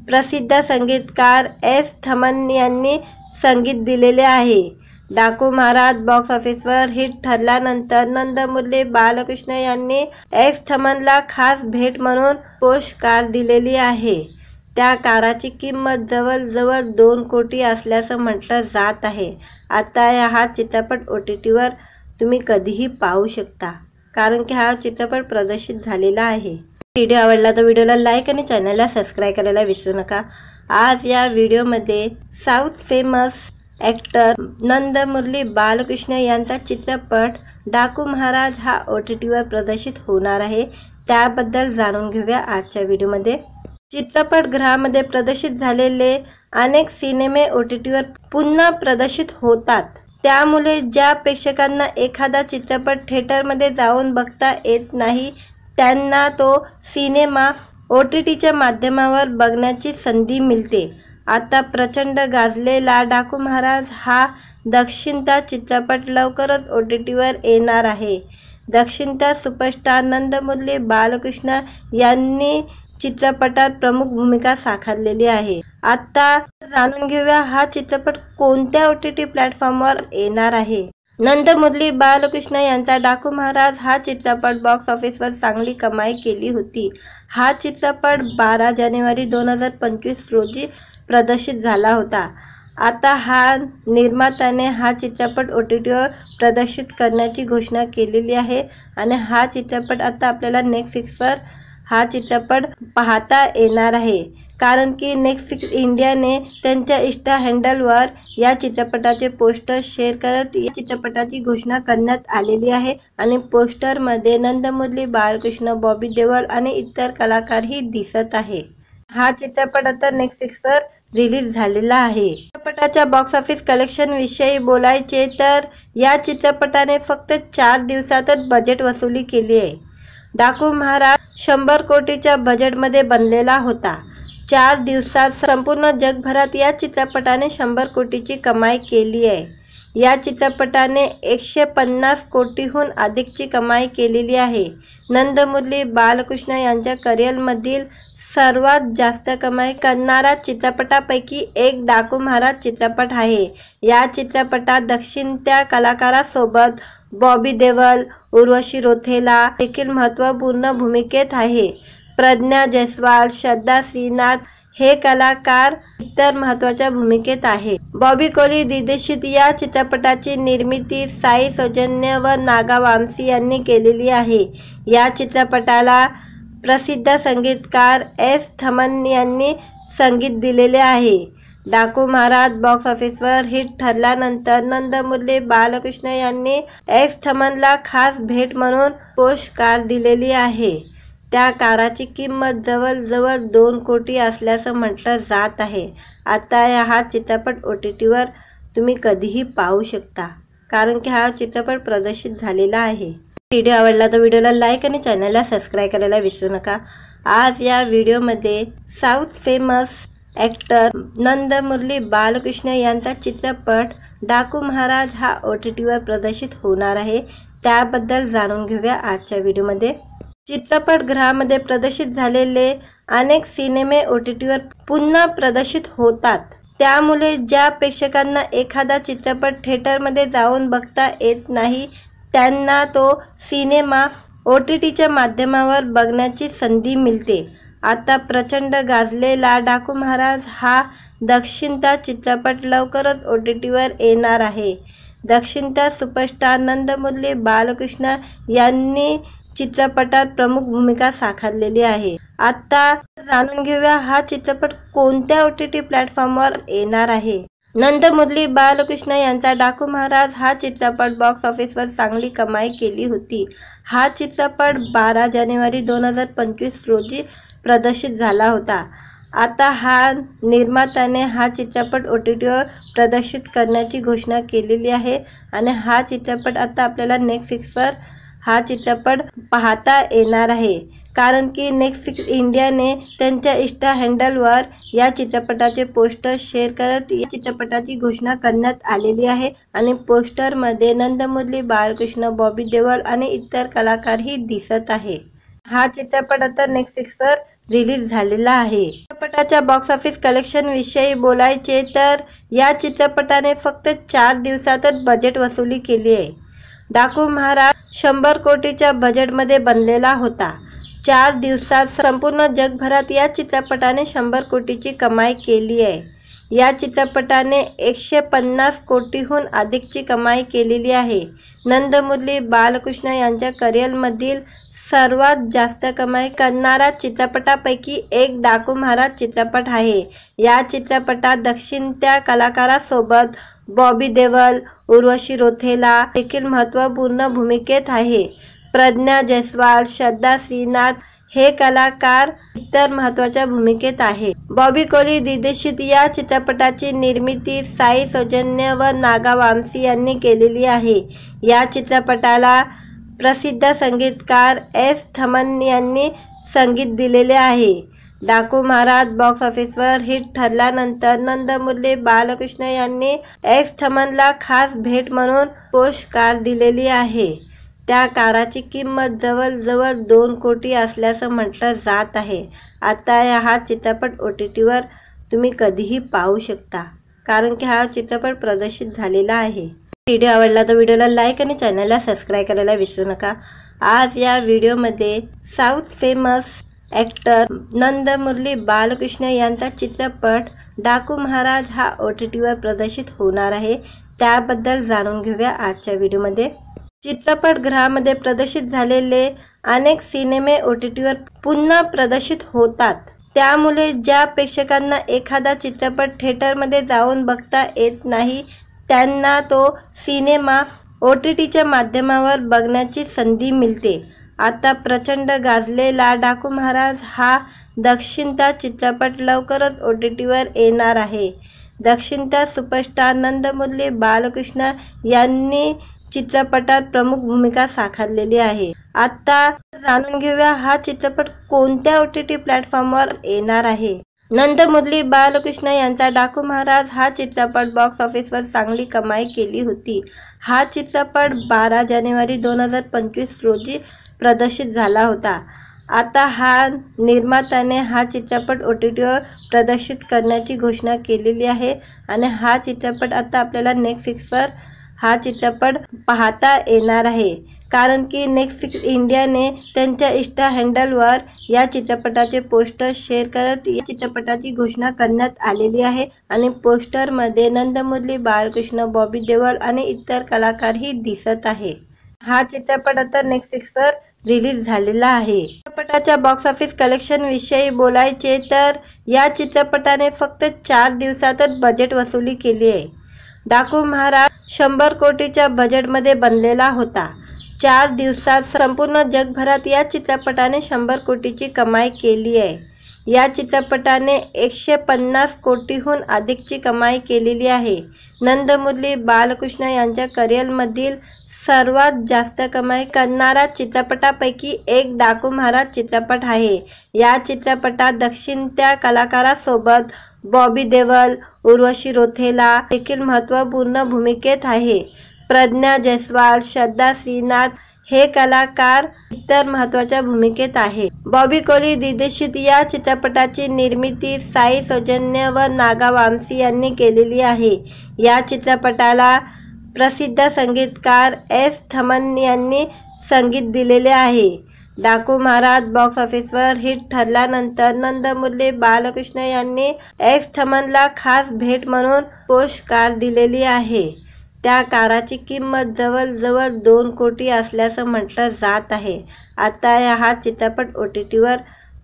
प्रसिद्ध संगीतकार एस थमन यांनी संगीत दिलेले आहे. डाकू महाराज बॉक्स ऑफिसवर हिट ठरल्यानंतर नंदमुरली बालकृष्ण यांनी एस थमनला खास भेट म्हणून पोस्ट कार दिलेली आहे. त्या कारची किंमत जवळजवळ 2 कोटी असल्याचं म्हटलं जात आहे. आता हा चित्रपट OTTवर तुम्ही कधीही पाहू शकता, कारण की हा चित्रपट प्रदर्शित झालेला आहे. व्हिडिओ आवडला तर व्हिडिओला लाईक आणि चॅनलला सबस्क्राईब करायला विसरू नका. आज या व्हिडिओमध्ये साऊथ फेमस ॲक्टर नंदमुरली बालकृष्ण यांचा चित्रपट डाकू महाराज हा OTTवर प्रदर्शित होणार आहे. त्याबद्दल जाणून घेऊया आजच्या व्हिडिओमध्ये. चित्रपटगृहामध्ये प्रदर्शित झालेले अनेक सिनेमे OTTवर पुन्हा प्रदर्शित होतात. त्यामुळे ज्या प्रेक्षकांना एखादा चित्रपट थिएटरमध्ये जाऊन बघता येत नाही, त्यांना तो सिनेमा OTTच्या माध्यमावर बघण्याची संधी मिळते. आता प्रचंड गाजलेला डाकू महाराज हा दक्षिणता चित्रपट लवकरच OTTवर येणार आहे. दक्षिणता सुपरस्टार नंदमुरली बालकृष्ण यांनी चित्रपटात प्रमुख भूमिका साकारलेली आहे. आता जाणून घेऊया हा चित्रपट कोणत्या OTT प्लॅटफॉर्मवर येणार आहे. नंदमुरली बालकृष्ण यांचा डाकू महाराज हा चित्रपट बॉक्स ऑफिसवर चांगली कमाई केली होती. हा चित्रपट 12 जानेवारी 2025 रोजी प्रदर्शित झाला होता. आता निर्मात्याने हा चित्रपट OTTवर प्रदर्शित करण्याची घोषणा केलेली आहे आणि हा चित्रपट आता आपल्याला नेटफ्लिक्सवर हा चित्रपट पाहता येणार आहे, कारण की नेटफ्लिक्स इंडियाने त्यांच्या इंस्टा हँडलवर या चित्रपटाचे पोस्टर शेअर करत या चित्रपटाची घोषणा करण्यात आलेली आहे आणि पोस्टरमध्ये नंदमुरली बालकृष्ण, बॉबी देओल आणि इतर कलाकारही दिसत आहे। हा चित्रपट आता नेटफ्लिक्सवर रिलीज झालेला आहे। चित्रपटाच्या बॉक्स ऑफिस कलेक्शन विषयी बोलायचे तर या चित्रपटाने फक्त 4 दिवसातच बजेट वसुली केली आहे। डाकू महाराज 100 कोटीच्या बजेटमध्ये बनलेला होता। 4 दिवसात संपूर्ण जगभरात या चित्रपटाने 100 कोटीची कमाई केली आहे। या चित्रपटाने 150 कोटीहून अधिकची कमाई केलेली आहे। नंदमुरली बालकृष्ण यांच्या करिअरमधील सर्वात जास्त कमाई करणारा चित्रपटापैकी एक डाकू महाराज चित्रपट आहे। या चित्रपटात दक्षिणत्या कलाकारांसोबत बॉबी देओल, उर्वशी रौतेला देखील महत्त्वपूर्ण भूमिकेत आहे। प्रज्ञा जायसवाल, श्रद्धा श्रीनाथ हे कलाकार इतर महत्त्वाच्या भूमिकेत आहे। बॉबी कोली दिग्दर्शित या चित्रपटाची निर्मिती साई सौजन्य व नागा वामसी यांनी केलेली आहे। या चित्रपटाला प्रसिद्ध संगीतकार एस थमन यांनी संगीत दिलेले आहे। डाकू महाराज बॉक्स ऑफिसवर हिट ठरल्यानंतर नंदमुरली बालकृष्ण यांनी एस थमनला खास भेट म्हणून पोस्ट कार दिलेली आहे। त्या कारची किंमत जवळजवळ 2 कोटी असल्याचं म्हटलं जात आहे। आता हा चित्रपट OTTवर तुम्ही कधीही पाहू शकता, कारण की हा चित्रपट प्रदर्शित झालेला आहे। व्हिडिओ आवडला तर व्हिडिओला लाईक आणि चॅनलला सबस्क्राईब करायला विसरू नका। आज या व्हिडिओमध्ये साऊथ फेमस ॲक्टर नंदमुरली बालकृष्ण यांचा चित्रपट डाकू महाराज हा OTTवर प्रदर्शित होणार आहे, त्याबद्दल जाणून घेऊया आजच्या व्हिडिओमध्ये। चित्रपटगृहामध्ये प्रदर्शित झालेले अनेक सिनेमे OTTवर पुन्हा प्रदर्शित होतात, त्यामुळे ज्या प्रेक्षकांना एखादा चित्रपट थिएटरमध्ये जाऊन बघता येत नाही त्यांना तो सिनेमा OTTच्या माध्यमावर बघण्याची संधी मिळते। आता प्रचंड गाजलेला डाकू महाराज हा दक्षिणचा चित्रपट लवकरच OTTवर येणार आहे। दक्षिणचा सुपरस्टार नंदमुरली बालकृष्ण यांनी चित्रपटात प्रमुख भूमिका साकारलेली आहे। आता जाणून घेऊया हा चित्रपट कोणत्या OTT प्लॅटफॉर्मवर येणार आहे। नंदमुरली बालकृष्ण यांचा डाकू महाराज हा चित्रपट बॉक्स ऑफिसवर चांगली कमाई केली होती। हा चित्रपट 12 जानेवारी 2025 रोजी प्रदर्शित झाला होता। आता हा निर्मात्याने हा चित्रपट OTTवर प्रदर्शित करण्याची घोषणा केलेली आहे आणि हा चित्रपट आता आपल्याला नेटफ्लिक्सवर हा चित्रपट पाहता येणार आहे, कारण की नेटफ्लिक्स इंडियाने त्यांच्या इंस्टा हँडलवर या चित्रपटाचे पोस्टर शेअर करत या चित्रपटाची घोषणा करण्यात आलेली आहे आणि पोस्टरमध्ये नंदमुरली बालकृष्ण, बॉबी देओल आणि इतर कलाकारही दिसत आहे। हा चित्रपट आता नेटफ्लिक्सवर रिलीज झालेला आहे। चित्रपटाच्या बॉक्स ऑफिस कलेक्शन विषयी बोलायचे तर या चित्रपटाने फक्त 4 दिवसातच बजेट वसुली केली आहे। डाकू महाराज 100 कोटीच्या बजेटमध्ये बनलेला होता। 4 दिवसात संपूर्ण जगभरात या चित्रपटाने 100 कोटीची कमाई केली आहे। या चित्रपटाने 150 कोटीहून अधिकची कमाई केलेली आहे। नंदमुरली बालकृष्ण यांच्या करिअरमधील सर्वात जास्त कमाई करणारा चित्रपटापैकी एक डाकू महाराज चित्रपट आहे। या चित्रपटात दक्षिणत्या कलाकारांसोबत बॉबी देओल, उर्वशी रौतेला देखील महत्त्वपूर्ण भूमिकेत आहे। प्रज्ञा जायसवाल, श्रद्धा श्रीनाथ हे कलाकार इतर महत्त्वाच्या भूमिकेत आहे। बॉबी कोली दिग्दर्शित या चित्रपटाची निर्मिती साई सौजन्य व नागा वामसी यांनी केलेली आहे। या चित्रपटाला प्रसिद्ध संगीतकार एस थमन यांनी संगीत दिलेले आहे। डाकू महाराज बॉक्स ऑफिसवर हिट ठरल्यानंतर नंदमुरली बालकृष्ण यांनी एस थमनला खास भेट म्हणून पोस्ट कार दिलेली आहे। त्या कारची किंमत जवळजवळ 2 कोटी असल्याचं म्हटलं जात आहे। आता हा चित्रपट OTTवर तुम्ही कधीही पाहू शकता, कारण की हा चित्रपट प्रदर्शित झालेला आहे। व्हिडिओ आवडला तर व्हिडिओला लाईक आणि चॅनलला सबस्क्राईब करायला विसरू नका। आज या व्हिडिओमध्ये साऊथ फेमस ॲक्टर नंदमुरली बालकृष्ण यांचा चित्रपट डाकू महाराज हा OTTवर प्रदर्शित होणार आहे, त्याबद्दल जाणून घेऊया आजच्या व्हिडिओमध्ये। चित्रपटगृहामध्ये प्रदर्शित झालेले अनेक सिनेमे OTTवर पुन्हा प्रदर्शित होतात। त्यामुळे ज्या प्रेक्षकांना एखादा चित्रपट थिएटरमध्ये जाऊन बघता येत नाही त्यांना तो सिनेमा OTTच्या माध्यमावर बघण्याची संधी मिळते। आता प्रचंड गाजलेला डाकू महाराज हा दक्षिणता चित्रपट लवकरच OTTवर येणार आहे। दक्षिणता सुपरस्टार नंदमुरली बालकृष्ण यांनी चित्रपटात प्रमुख भूमिका साकारलेली आहे। आता जाणून घेऊया हा चित्रपट कोणत्या OTT प्लॅटफॉर्मवर येणार आहे। नंदमुरली बालकृष्ण यांचा डाकू महाराज हा चित्रपट बॉक्स ऑफिसवर चांगली कमाई केली होती। हा चित्रपट 12 जानेवारी 2025 रोजी प्रदर्शित झाला होता। आता हा निर्मात्याने हा चित्रपट OTTवर प्रदर्शित करण्याची घोषणा केलेली आहे आणि हा चित्रपट आता आपल्याला नेटफ्लिक्सवर हा चित्रपट पाहता येणार आहे, कारण की नेटफ्लिक्स इंडियाने त्यांच्या इंस्टा हँडलवर या चित्रपटाचे पोस्टर शेअर करत या चित्रपटाची घोषणा करण्यात आलेली आहे आणि पोस्टरमध्ये नंदमुरली बालकृष्ण, बॉबी देओल आणि इतर कलाकारही दिसत आहे। हा चित्रपट आता नेटफ्लिक्सवर रिलीज झालेला आहे। चित्रपटाच्या बॉक्स ऑफिस कलेक्शन विषयी बोलायचे तर या चित्रपटाने फक्त 4 दिवसातच बजेट वसुली केली आहे। डाकू महाराज 100 कोटीच्या बजेटमध्ये बनलेला होता। 4 दिवसात संपूर्ण जगभरात या चित्रपटाने 100 कोटीची कमाई केली आहे। या चित्रपटाने 150 कोटीहून अधिकची कमाई केलेली आहे। नंदमुरली बालकृष्ण यांच्या करिअरमधील सर्वात जास्त कमाई करणारा चित्रपटापैकी एक डाकू महाराज चित्रपट आहे। या चित्रपटात दक्षिणत्या कलाकारांसोबत बॉबी देओल, उर्वशी रौतेला देखील महत्त्वपूर्ण भूमिकेत आहे। प्रज्ञा जयस्वाल, श्रद्धा श्रीनाथ हे कलाकार इतर महत्त्वाच्या भूमिकेत आहे। बॉबी कोली दिग्दर्शित या चित्रपटाची निर्मिती साई सौजन्य व नागा वामसी यांनी केलेली आहे। या चित्रपटाला प्रसिद्ध संगीतकार S. थमन यांनी संगीत दिलेले आहे। डाकू महाराज बॉक्स ऑफिसवर हिट ठरल्यानंतर नंदमुरली बालकृष्ण यांनी S. थमनला खास भेट म्हणून पोस्ट कार दिलेली आहे। त्या कारची किंमत जवळजवळ 2 कोटी असल्याचं म्हटलं जात आहे। आता हा चित्रपट OTTवर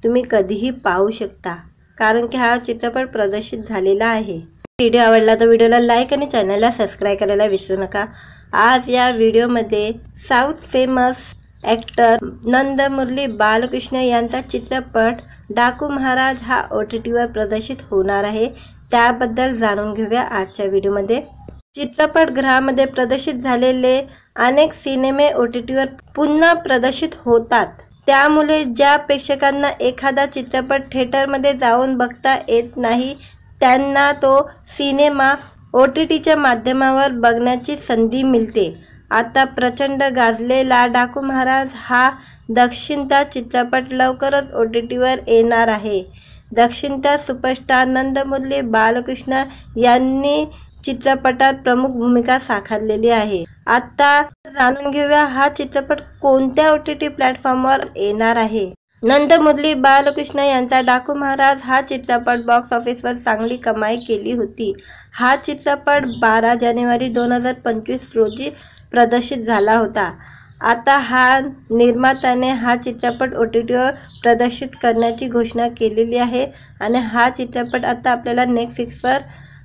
तुम्ही कधीही पाहू शकता, कारण की हा चित्रपट प्रदर्शित झालेला आहे। व्हिडिओ आवडला तर व्हिडिओला लाईक आणि चॅनलला सबस्क्राईब करायला विसरू नका। आज या व्हिडिओमध्ये साऊथ फेमस ॲक्टर नंदमुरली बालकृष्ण यांचा चित्रपट डाकू महाराज हा OTTवर प्रदर्शित होणार आहे, त्याबद्दल जाणून घेऊया आजच्या व्हिडिओमध्ये। चित्रपटगृहामध्ये प्रदर्शित झालेले अनेक सिनेमे OTTवर पुन्हा प्रदर्शित होतात। त्यामुळे ज्या प्रेक्षकांना एखादा चित्रपट थिएटरमध्ये जाऊन बघता येत नाही त्यांना तो सिनेमा OTTच्या माध्यमावर बघण्याची संधी मिळते। आता प्रचंड गाजलेला डाकू महाराज हा दक्षिणता चित्रपट लवकरच OTTवर येणार आहे। दक्षिणता सुपरस्टार नंदमुरली बालकृष्ण यांनी चित्रपटात प्रमुख भूमिका साकारलेली आहे। आता जाणून घेऊया हा चित्रपट कोणत्या OTT प्लॅटफॉर्मवर येणार आहे। नंदमुरली बालकृष्ण यांचा डाकू महाराज हा चित्रपट बॉक्स ऑफिसवर चांगली कमाई केली होती। हा चित्रपट 12 जानेवारी 2025 रोजी प्रदर्शित झाला होता। आता हा निर्मात्याने हा चित्रपट OTTवर प्रदर्शित करण्याची घोषणा केलेली आहे आणि हा चित्रपट आता आपल्याला नेटफ्लिक्सवर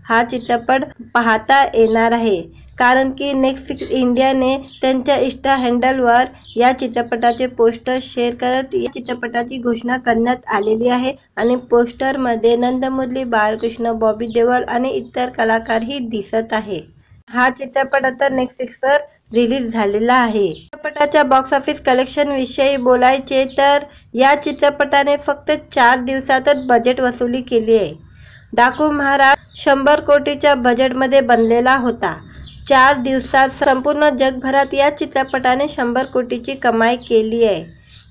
हा चित्रपट पाहता येणार आहे, कारण की नेटफ्लिक्स इंडियाने त्यांच्या इंस्टा हँडलवर या चित्रपटाचे पोस्टर शेअर करत या चित्रपटाची घोषणा करण्यात आलेली आहे आणि पोस्टरमध्ये नंदमुरली बालकृष्ण, बॉबी देओल आणि इतर कलाकारही दिसत आहे। हा चित्रपट आता नेटफ्लिक्सवर रिलीज झालेला आहे। चित्रपटाच्या बॉक्स ऑफिस कलेक्शन विषयी बोलायचे तर या चित्रपटाने फक्त 4 दिवसातच बजेट वसुली केली आहे। डाकू महाराज 100 कोटीच्या बजेटमध्ये बनलेला होता। 4 दिवसात संपूर्ण जगभरात या चित्रपटाने 100 कोटीची कमाई केली आहे।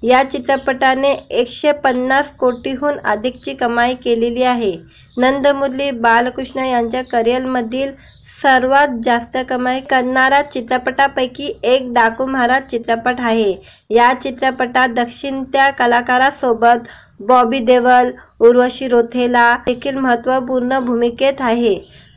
या चित्रपटाने 150 कोटीहून अधिकची कमाई केलेली आहे। नंदमुरली बालकृष्ण यांच्या करिअरमधील सर्वात जास्त कमाई करणारा चित्रपटापैकी एक डाकू महाराज चित्रपट आहे। या चित्रपटात दक्षिणत्या कलाकारांसोबत बॉबी देओल, उर्वशी रौतेला देखील महत्त्वपूर्ण भूमिकेत आहे।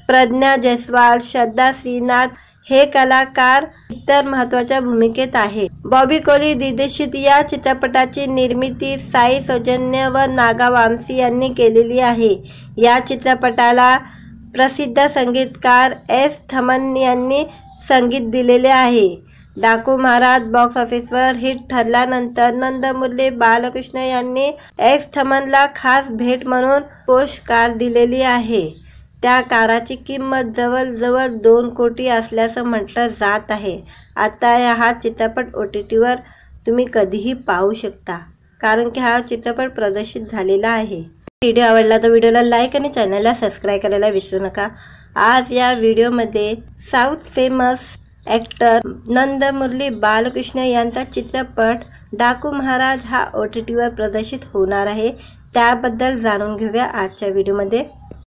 प्रज्ञा जयस्वाल, श्रद्धा श्रीनाथ हे कलाकार इतर महत्त्वाच्या भूमिकेत आहे। बॉबी कोली दिग्दर्शित या चित्रपटाची निर्मिती साई सौजन्य व नागा वामसी यांनी केलेली आहे। या चित्रपटाला प्रसिद्ध संगीतकार एस थमन यांनी संगीत दिलेले आहे। डाकू महाराज बॉक्स ऑफिसवर हिट ठरल्यानंतर नंदमुरली बालकृष्ण यांनी एस थमनला खास भेट म्हणून पोस्ट कार दिलेली आहे। त्या कारची किंमत जवळजवळ 2 कोटी असल्याचं म्हटलं जात आहे। आता हा चित्रपट OTTवर तुम्ही कधीही पाहू शकता, कारण की हा चित्रपट प्रदर्शित झालेला आहे। व्हिडिओ आवडला तर व्हिडिओला लाईक आणि चॅनलला सबस्क्राईब करायला विसरू नका। आज या व्हिडिओमध्ये साऊथ फेमस ॲक्टर नंदमुरली बालकृष्ण यांचा चित्रपट डाकू महाराज हा OTTवर प्रदर्शित होणार आहे। त्याबद्दल जाणून घेऊया आजच्या व्हिडिओमध्ये।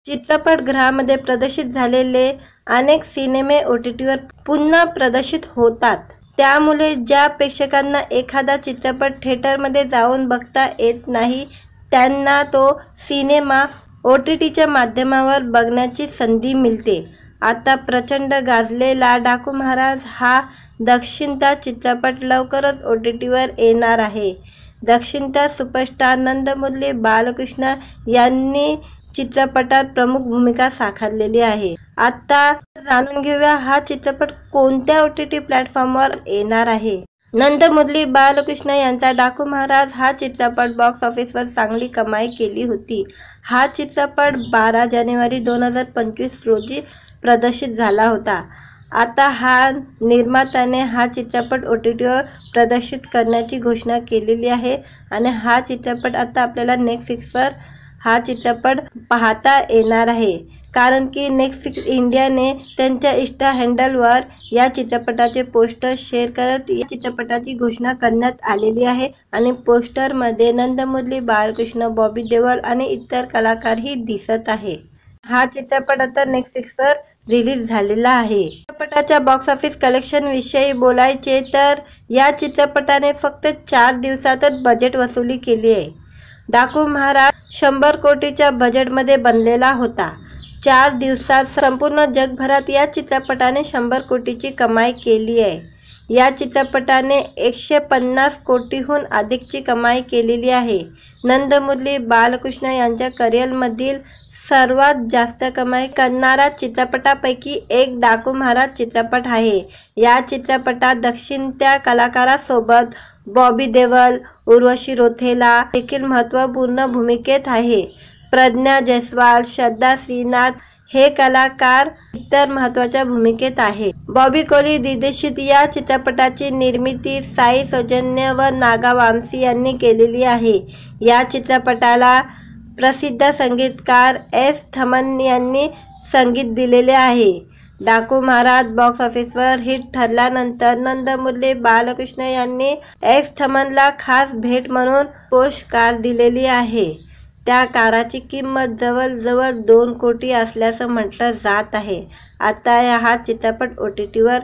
चित्रपटगृहामध्ये प्रदर्शित झालेले अनेक सिनेमे OTTवर पुन्हा प्रदर्शित होतात, त्यामुळे ज्या प्रेक्षकांना एखादा चित्रपट थिएटरमध्ये जाऊन बघता येत नाही त्यांना तो सिनेमा OTTच्या माध्यमावर बघण्याची संधी मिळते। आता प्रचंड गाजलेला डाकू महाराज हा दक्षिणता चित्रपट लवकरच OTTवर येणार आहे। दक्षिणता सुपरस्टार नंदमुरली बालकृष्ण यांनी चित्रपटात प्रमुख भूमिका साकारलेली आहे। आता जाणून घेऊया हा चित्रपट कोणत्या OTT प्लॅटफॉर्मवर येणार आहे। नंदमुरली बालकृष्ण यांचा डाकू महाराज हा चित्रपट बॉक्स ऑफिसवर चांगली कमाई केली होती। हा चित्रपट 12 जानेवारी 2025 रोजी प्रदर्शित झाला होता। आता हा निर्मात्याने हा चित्रपट OTTवर प्रदर्शित करण्याची घोषणा केलेली आहे आणि हा चित्रपट आता आपल्याला नेटफ्लिक्सवर हा चित्रपट पाहता येणार आहे, कारण की नेटफ्लिक्स इंडियाने त्यांच्या इंस्टा हँडलवर या चित्रपटाचे पोस्टर शेअर करत या चित्रपटाची घोषणा करण्यात आलेली आहे आणि पोस्टरमध्ये नंदमुरली बालकृष्ण, बॉबी देओल आणि इतर कलाकारही दिसत आहे। हा चित्रपट आता नेटफ्लिक्सवर रिलीज झालेला आहे। चित्रपटाच्या बॉक्स ऑफिस कलेक्शन विषयी बोलायचे तर या चित्रपटाने फक्त 4 दिवसातच बजेट वसुली केली आहे। डाकू महाराज 100 कोटीच्या बजेटमध्ये बनलेला होता। 4 दिवसात संपूर्ण जगभरात या चित्रपटाने 100 कोटीची कमाई केली आहे। या चित्रपटाने 150 कोटीहून अधिकची कमाई केलेली आहे। नंदमुरली बालकृष्ण यांच्या करिअरमधील सर्वात जास्त कमाई करणारा चित्रपटापैकी एक डाकू महाराज चित्रपट आहे। या चित्रपटात दक्षिणत्या कलाकारांसोबत बॉबी देओल, उर्वशी रौतेला देखील महत्त्वपूर्ण भूमिकेत आहे। प्रज्ञा जयस्वाल, श्रद्धा श्रीनाथ हे कलाकार इतर महत्त्वाच्या भूमिकेत आहे। बॉबी कोली दिग्दर्शित या चित्रपटाची निर्मिती साई सौजन्य व नागा वामसी यांनी केलेली आहे। या चित्रपटाला प्रसिद्ध संगीतकार एस थमन यांनी संगीत दिलेले आहे। डाकू महाराज बॉक्स ऑफिसवर हिट ठरल्यानंतर नंदमुरली बालकृष्ण यांनी एस थमनला खास भेट म्हणून पोस्ट कार दिलेली आहे। त्या कारची किंमत जवळजवळ 2 कोटी असल्याचं म्हटलं जात आहे। आता हा चित्रपट OTTवर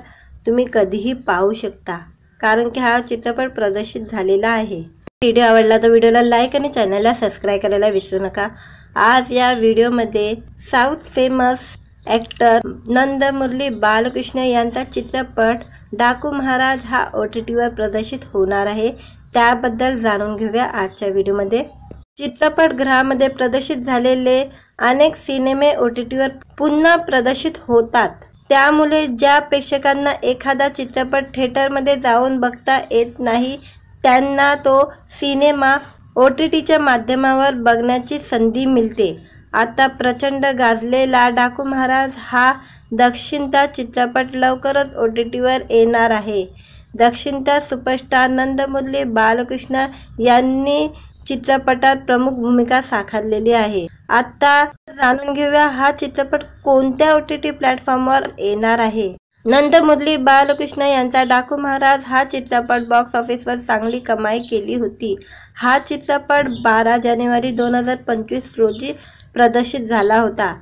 तुम्ही कधीही पाहू शकता, कारण की हा चित्रपट प्रदर्शित झालेला आहे। व्हिडिओ आवडला तर व्हिडिओला लाईक आणि चॅनलला सबस्क्राईब करायला विसरू नका। आज या व्हिडिओमध्ये साऊथ फेमस ॲक्टर नंदमुरली बालकृष्ण यांचा चित्रपट डाकू महाराज हा OTTवर प्रदर्शित होणार आहे। त्याबद्दल जाणून घेऊया आजच्या व्हिडिओमध्ये। चित्रपटगृहामध्ये प्रदर्शित झालेले अनेक सिनेमे OTTवर पुन्हा प्रदर्शित होतात, त्यामुळे ज्या प्रेक्षकांना एखादा चित्रपट थिएटरमध्ये जाऊन बघता येत नाही त्यांना तो सिनेमा OTTच्या माध्यमावर बघण्याची संधी मिळते। आता प्रचंड गाजलेला डाकू महाराज हा दक्षिणता चित्रपट लवकरच OTTवर येणार आहे। दक्षिणता सुपरस्टार नंदमुरली बालकृष्ण यांनी चित्रपटात प्रमुख भूमिका साकारलेली आहे। आता जाणून घेऊया हा चित्रपट कोणत्या OTT प्लॅटफॉर्मवर येणार आहे। नंदमुरली बालकृष्ण यांचा डाकू महाराज हा चित्रपट बॉक्स ऑफिसवर चांगली कमाई केली होती। हा चित्रपट 12 जानेवारी 2025 रोजी प्रदर्शित झाला होता।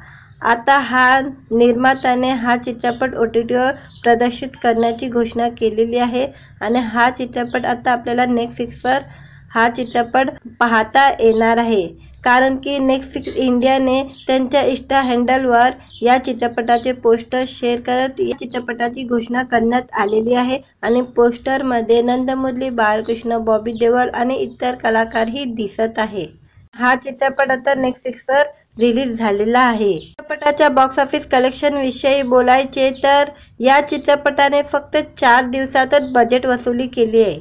आता हा निर्मात्याने हा चित्रपट OTTवर प्रदर्शित करण्याची घोषणा केलेली आहे आणि हा चित्रपट आता आपल्याला नेटफ्लिक्सवर हा चित्रपट पाहता येणार आहे, कारण की नेटफ्लिक्स इंडियाने त्यांच्या इंस्टा हँडलवर या चित्रपटाचे पोस्टर शेअर करत या चित्रपटाची घोषणा करण्यात आलेली आहे आणि पोस्टरमध्ये नंदमुरली बालकृष्ण, बॉबी देओल आणि इतर कलाकारही दिसत आहे। हा चित्रपट आता नेटफ्लिक्सवर रिलीज झालेला आहे। चित्रपटाच्या बॉक्स ऑफिस कलेक्शन विषयी बोलायचे तर या चित्रपटाने फक्त 4 दिवसातच बजेट वसुली केली आहे।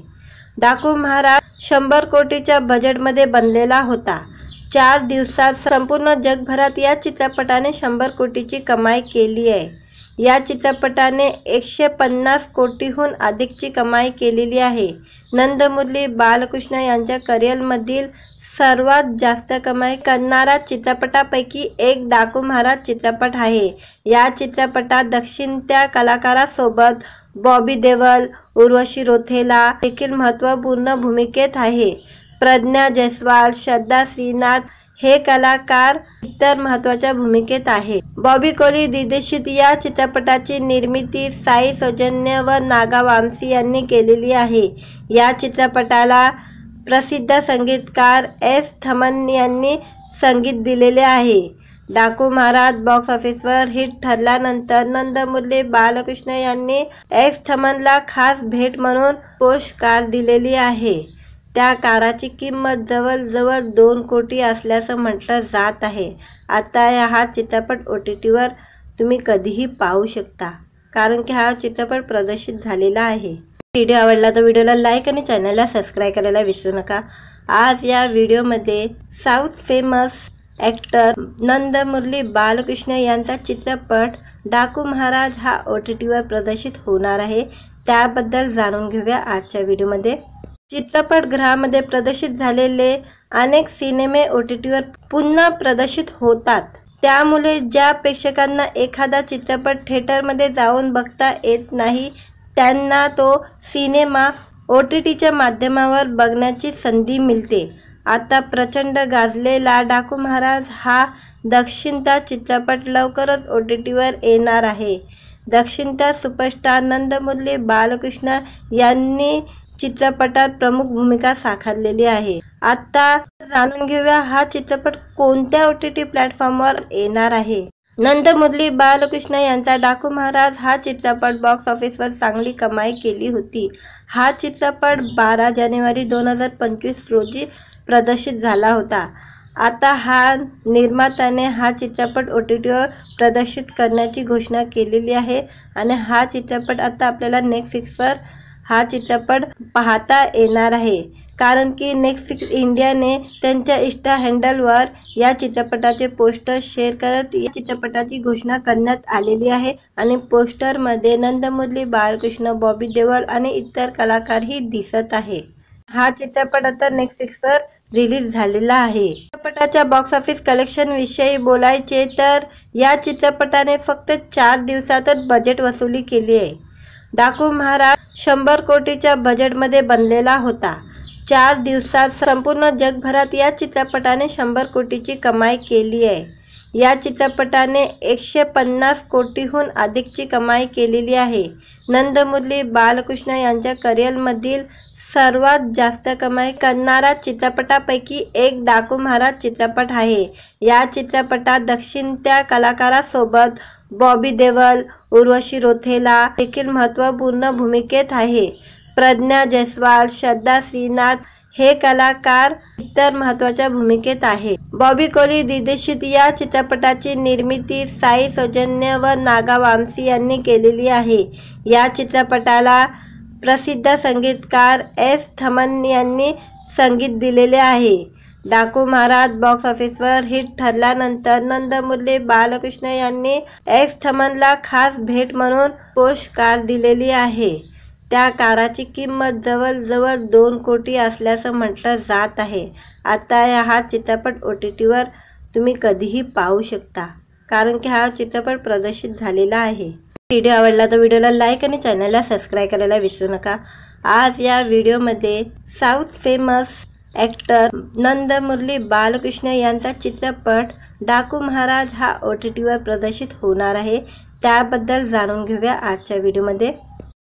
डाकू महाराज 100 कोटीच्या बजेटमध्ये बनलेला होता। 4 दिवसात संपूर्ण जगभरात या चित्रपटाने 100 कोटीची कमाई केली आहे। या चित्रपटाने 150 कोटीहून अधिकची कमाई केलेली आहे। नंदमुरली बालकृष्ण यांच्या करिअरमधील सर्वात जास्त कमाई करणारा चित्रपटापैकी एक डाकू महाराज चित्रपट आहे। या चित्रपटात दक्षिणत्या कलाकारासोबत बॉबी देओल, उर्वशी रौतेला देखील महत्त्वपूर्ण भूमिकेत आहे। प्रज्ञा जायसवाल, श्रद्धा श्रीनाथ हे कलाकार इतर महत्त्वाच्या भूमिकेत आहे। बॉबी कोली दिग्दर्शित या चित्रपटाची निर्मिती साई सौजन्य व नागा वामसी यांनी केलेली आहे। या चित्रपटाला प्रसिद्ध संगीतकार एस थमन यांनी संगीत दिलेले आहे। डाकू महाराज बॉक्स ऑफिसवर हिट ठरल्यानंतर नंदमुरली बालकृष्ण यांनी एस थमनला खास भेट म्हणून पोस्ट कार दिलेली आहे। त्या कारची किंमत जवळजवळ 2 कोटी असल्याचं म्हटलं जात आहे। आता हा चित्रपट OTTवर तुम्ही कधीही पाहू शकता, कारण की हा चित्रपट प्रदर्शित झालेला आहे। व्हिडिओ आवडला तर व्हिडिओला लाईक आणि चॅनलला सबस्क्राईब करायला विसरू नका। आज या व्हिडिओमध्ये साऊथ फेमस ॲक्टर नंदमुरली बालकृष्ण यांचा चित्रपट डाकू महाराज हा OTTवर प्रदर्शित होणार आहे। त्याबद्दल जाणून घेऊया आजच्या व्हिडिओमध्ये। चित्रपटगृहामध्ये प्रदर्शित झालेले अनेक सिनेमे OTTवर पुन्हा प्रदर्शित होतात, त्यामुळे ज्या प्रेक्षकांना एखादा चित्रपट थिएटरमध्ये जाऊन बघता येत नाही त्यांना तो सिनेमा OTTच्या माध्यमावर बघण्याची संधी मिळते। आता प्रचंड गाजलेला डाकू महाराज हा दक्षिणता चित्रपट लवकरच OTTवर येणार आहे। दक्षिणता सुपरस्टार नंदमुरली बालकृष्ण यांनी चित्रपटात प्रमुख भूमिका साकारलेली आहे। आता जाणून घेऊया हा चित्रपट कोणत्या OTT प्लॅटफॉर्मवर येणार आहे। नंदमुरली बालकृष्ण यांचा डाकू महाराज हा चित्रपट बॉक्स ऑफिसवर चांगली कमाई केली होती। हा चित्रपट 12 जानेवारी 2025 रोजी प्रदर्शित झाला होता। आता हा निर्मात्याने हा चित्रपट OTTवर प्रदर्शित करण्याची घोषणा केलेली आहे आणि हा चित्रपट आता आपल्याला नेटफ्लिक्सवर हा चित्रपट पाहता येणार आहे, कारण की नेटफ्लिक्स इंडियाने त्यांच्या इंस्टा हँडलवर या चित्रपटाचे पोस्टर शेअर करत या चित्रपटाची घोषणा करण्यात आलेली आहे आणि पोस्टरमध्ये नंदमुरली बालकृष्ण, बॉबी देओल आणि इतर कलाकारही दिसत आहे। हा चित्रपट आता नेटफ्लिक्सवर रिलीज झालेला आहे। चित्रपटाच्या बॉक्स ऑफिस कलेक्शन विषयी बोलायचे तर या चित्रपटाने फक्त 4 दिवसातच बजेट वसुली केली आहे। डाकू महाराज 100 कोटीच्या बजेटमध्ये बनलेला होता। 4 दिवसात संपूर्ण जगभरात या चित्रपटाने 100 कोटीची कमाई केली आहे। या चित्रपटाने 150 कोटीहून अधिकची कमाई केलेली आहे। नंदमुरली बालकृष्ण यांच्या करिअरमधील सर्वात जास्त कमाई करणारा चित्रपटापैकी एक डाकू महाराज चित्रपट आहे। या चित्रपटात दक्षिणत्या कलाकारासोबत बॉबी देओल, उर्वशी रौतेला देखील महत्त्वपूर्ण भूमिकेत आहे। प्रज्ञा जायसवाल, श्रद्धा श्रीनाथ हे कलाकार इतर महत्त्वाच्या भूमिकेत आहे। बॉबी कोली दिग्दर्शित या चित्रपटाची निर्मिती साई सौजन्य व नागा वामसी यांनी केलेली आहे। या चित्रपटाला प्रसिद्ध संगीतकार एस थमन यांनी संगीत दिलेले आहे। डाकू महाराज बॉक्स ऑफिसवर हिट ठरल्यानंतर नंदमुरली बालकृष्ण यांनी एस थमनला खास भेट म्हणून पोस्ट कार दिलेली आहे। त्या कारची किंमत जवळजवळ 2 कोटी असल्याचं म्हटलं जात आहे। आता हा चित्रपट OTTवर तुम्ही कधीही पाहू शकता, कारण की हा चित्रपट प्रदर्शित झालेला आहे। व्हिडिओ आवडला तर व्हिडिओला लाईक आणि चॅनलला सबस्क्राईब करायला विसरू नका। आज या व्हिडिओमध्ये साऊथ फेमस ॲक्टर नंदमुरली बालकृष्ण यांचा चित्रपट डाकू महाराज हा OTTवर प्रदर्शित होणार आहे। त्याबद्दल जाणून घेऊया आजच्या व्हिडिओमध्ये।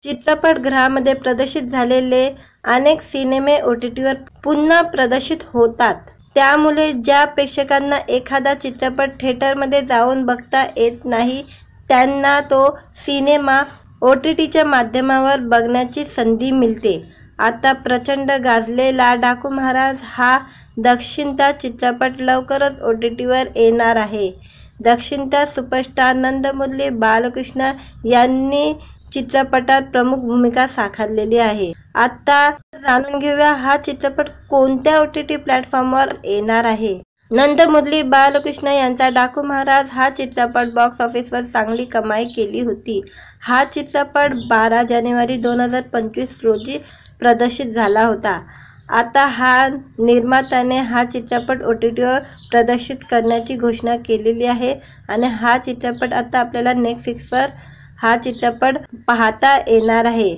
चित्रपटगृहामध्ये प्रदर्शित झालेले अनेक सिनेमे OTTवर पुन्हा प्रदर्शित होतात, त्यामुळे ज्या प्रेक्षकांना एखादा चित्रपट थिएटरमध्ये जाऊन बघता येत नाही त्यांना तो सिनेमा OTTच्या माध्यमावर बघण्याची संधी मिळते। आता प्रचंड गाजलेला डाकू महाराज हा दक्षिणता चित्रपट लवकरच OTTवर येणार आहे। दक्षिणता सुपरस्टार नंदमुरली बालकृष्ण यांनी चित्रपटात प्रमुख भूमिका साकारलेली आहे। आता जाणून घेऊया हा चित्रपट कोणत्या OTT प्लॅटफॉर्मवर येणार आहे। नंदमुरली बालकृष्ण यांचा डाकू महाराज हा चित्रपट बॉक्स ऑफिसवर चांगली कमाई केली होती। हा चित्रपट 12 जानेवारी 2025 रोजी प्रदर्शित झाला होता। आता हा निर्मात्याने हा चित्रपट OTTवर प्रदर्शित करण्याची घोषणा केलेली आहे आणि हा चित्रपट आता आपल्याला नेटफ्लिक्सवर हा चित्रपट पाहता येणार आहे।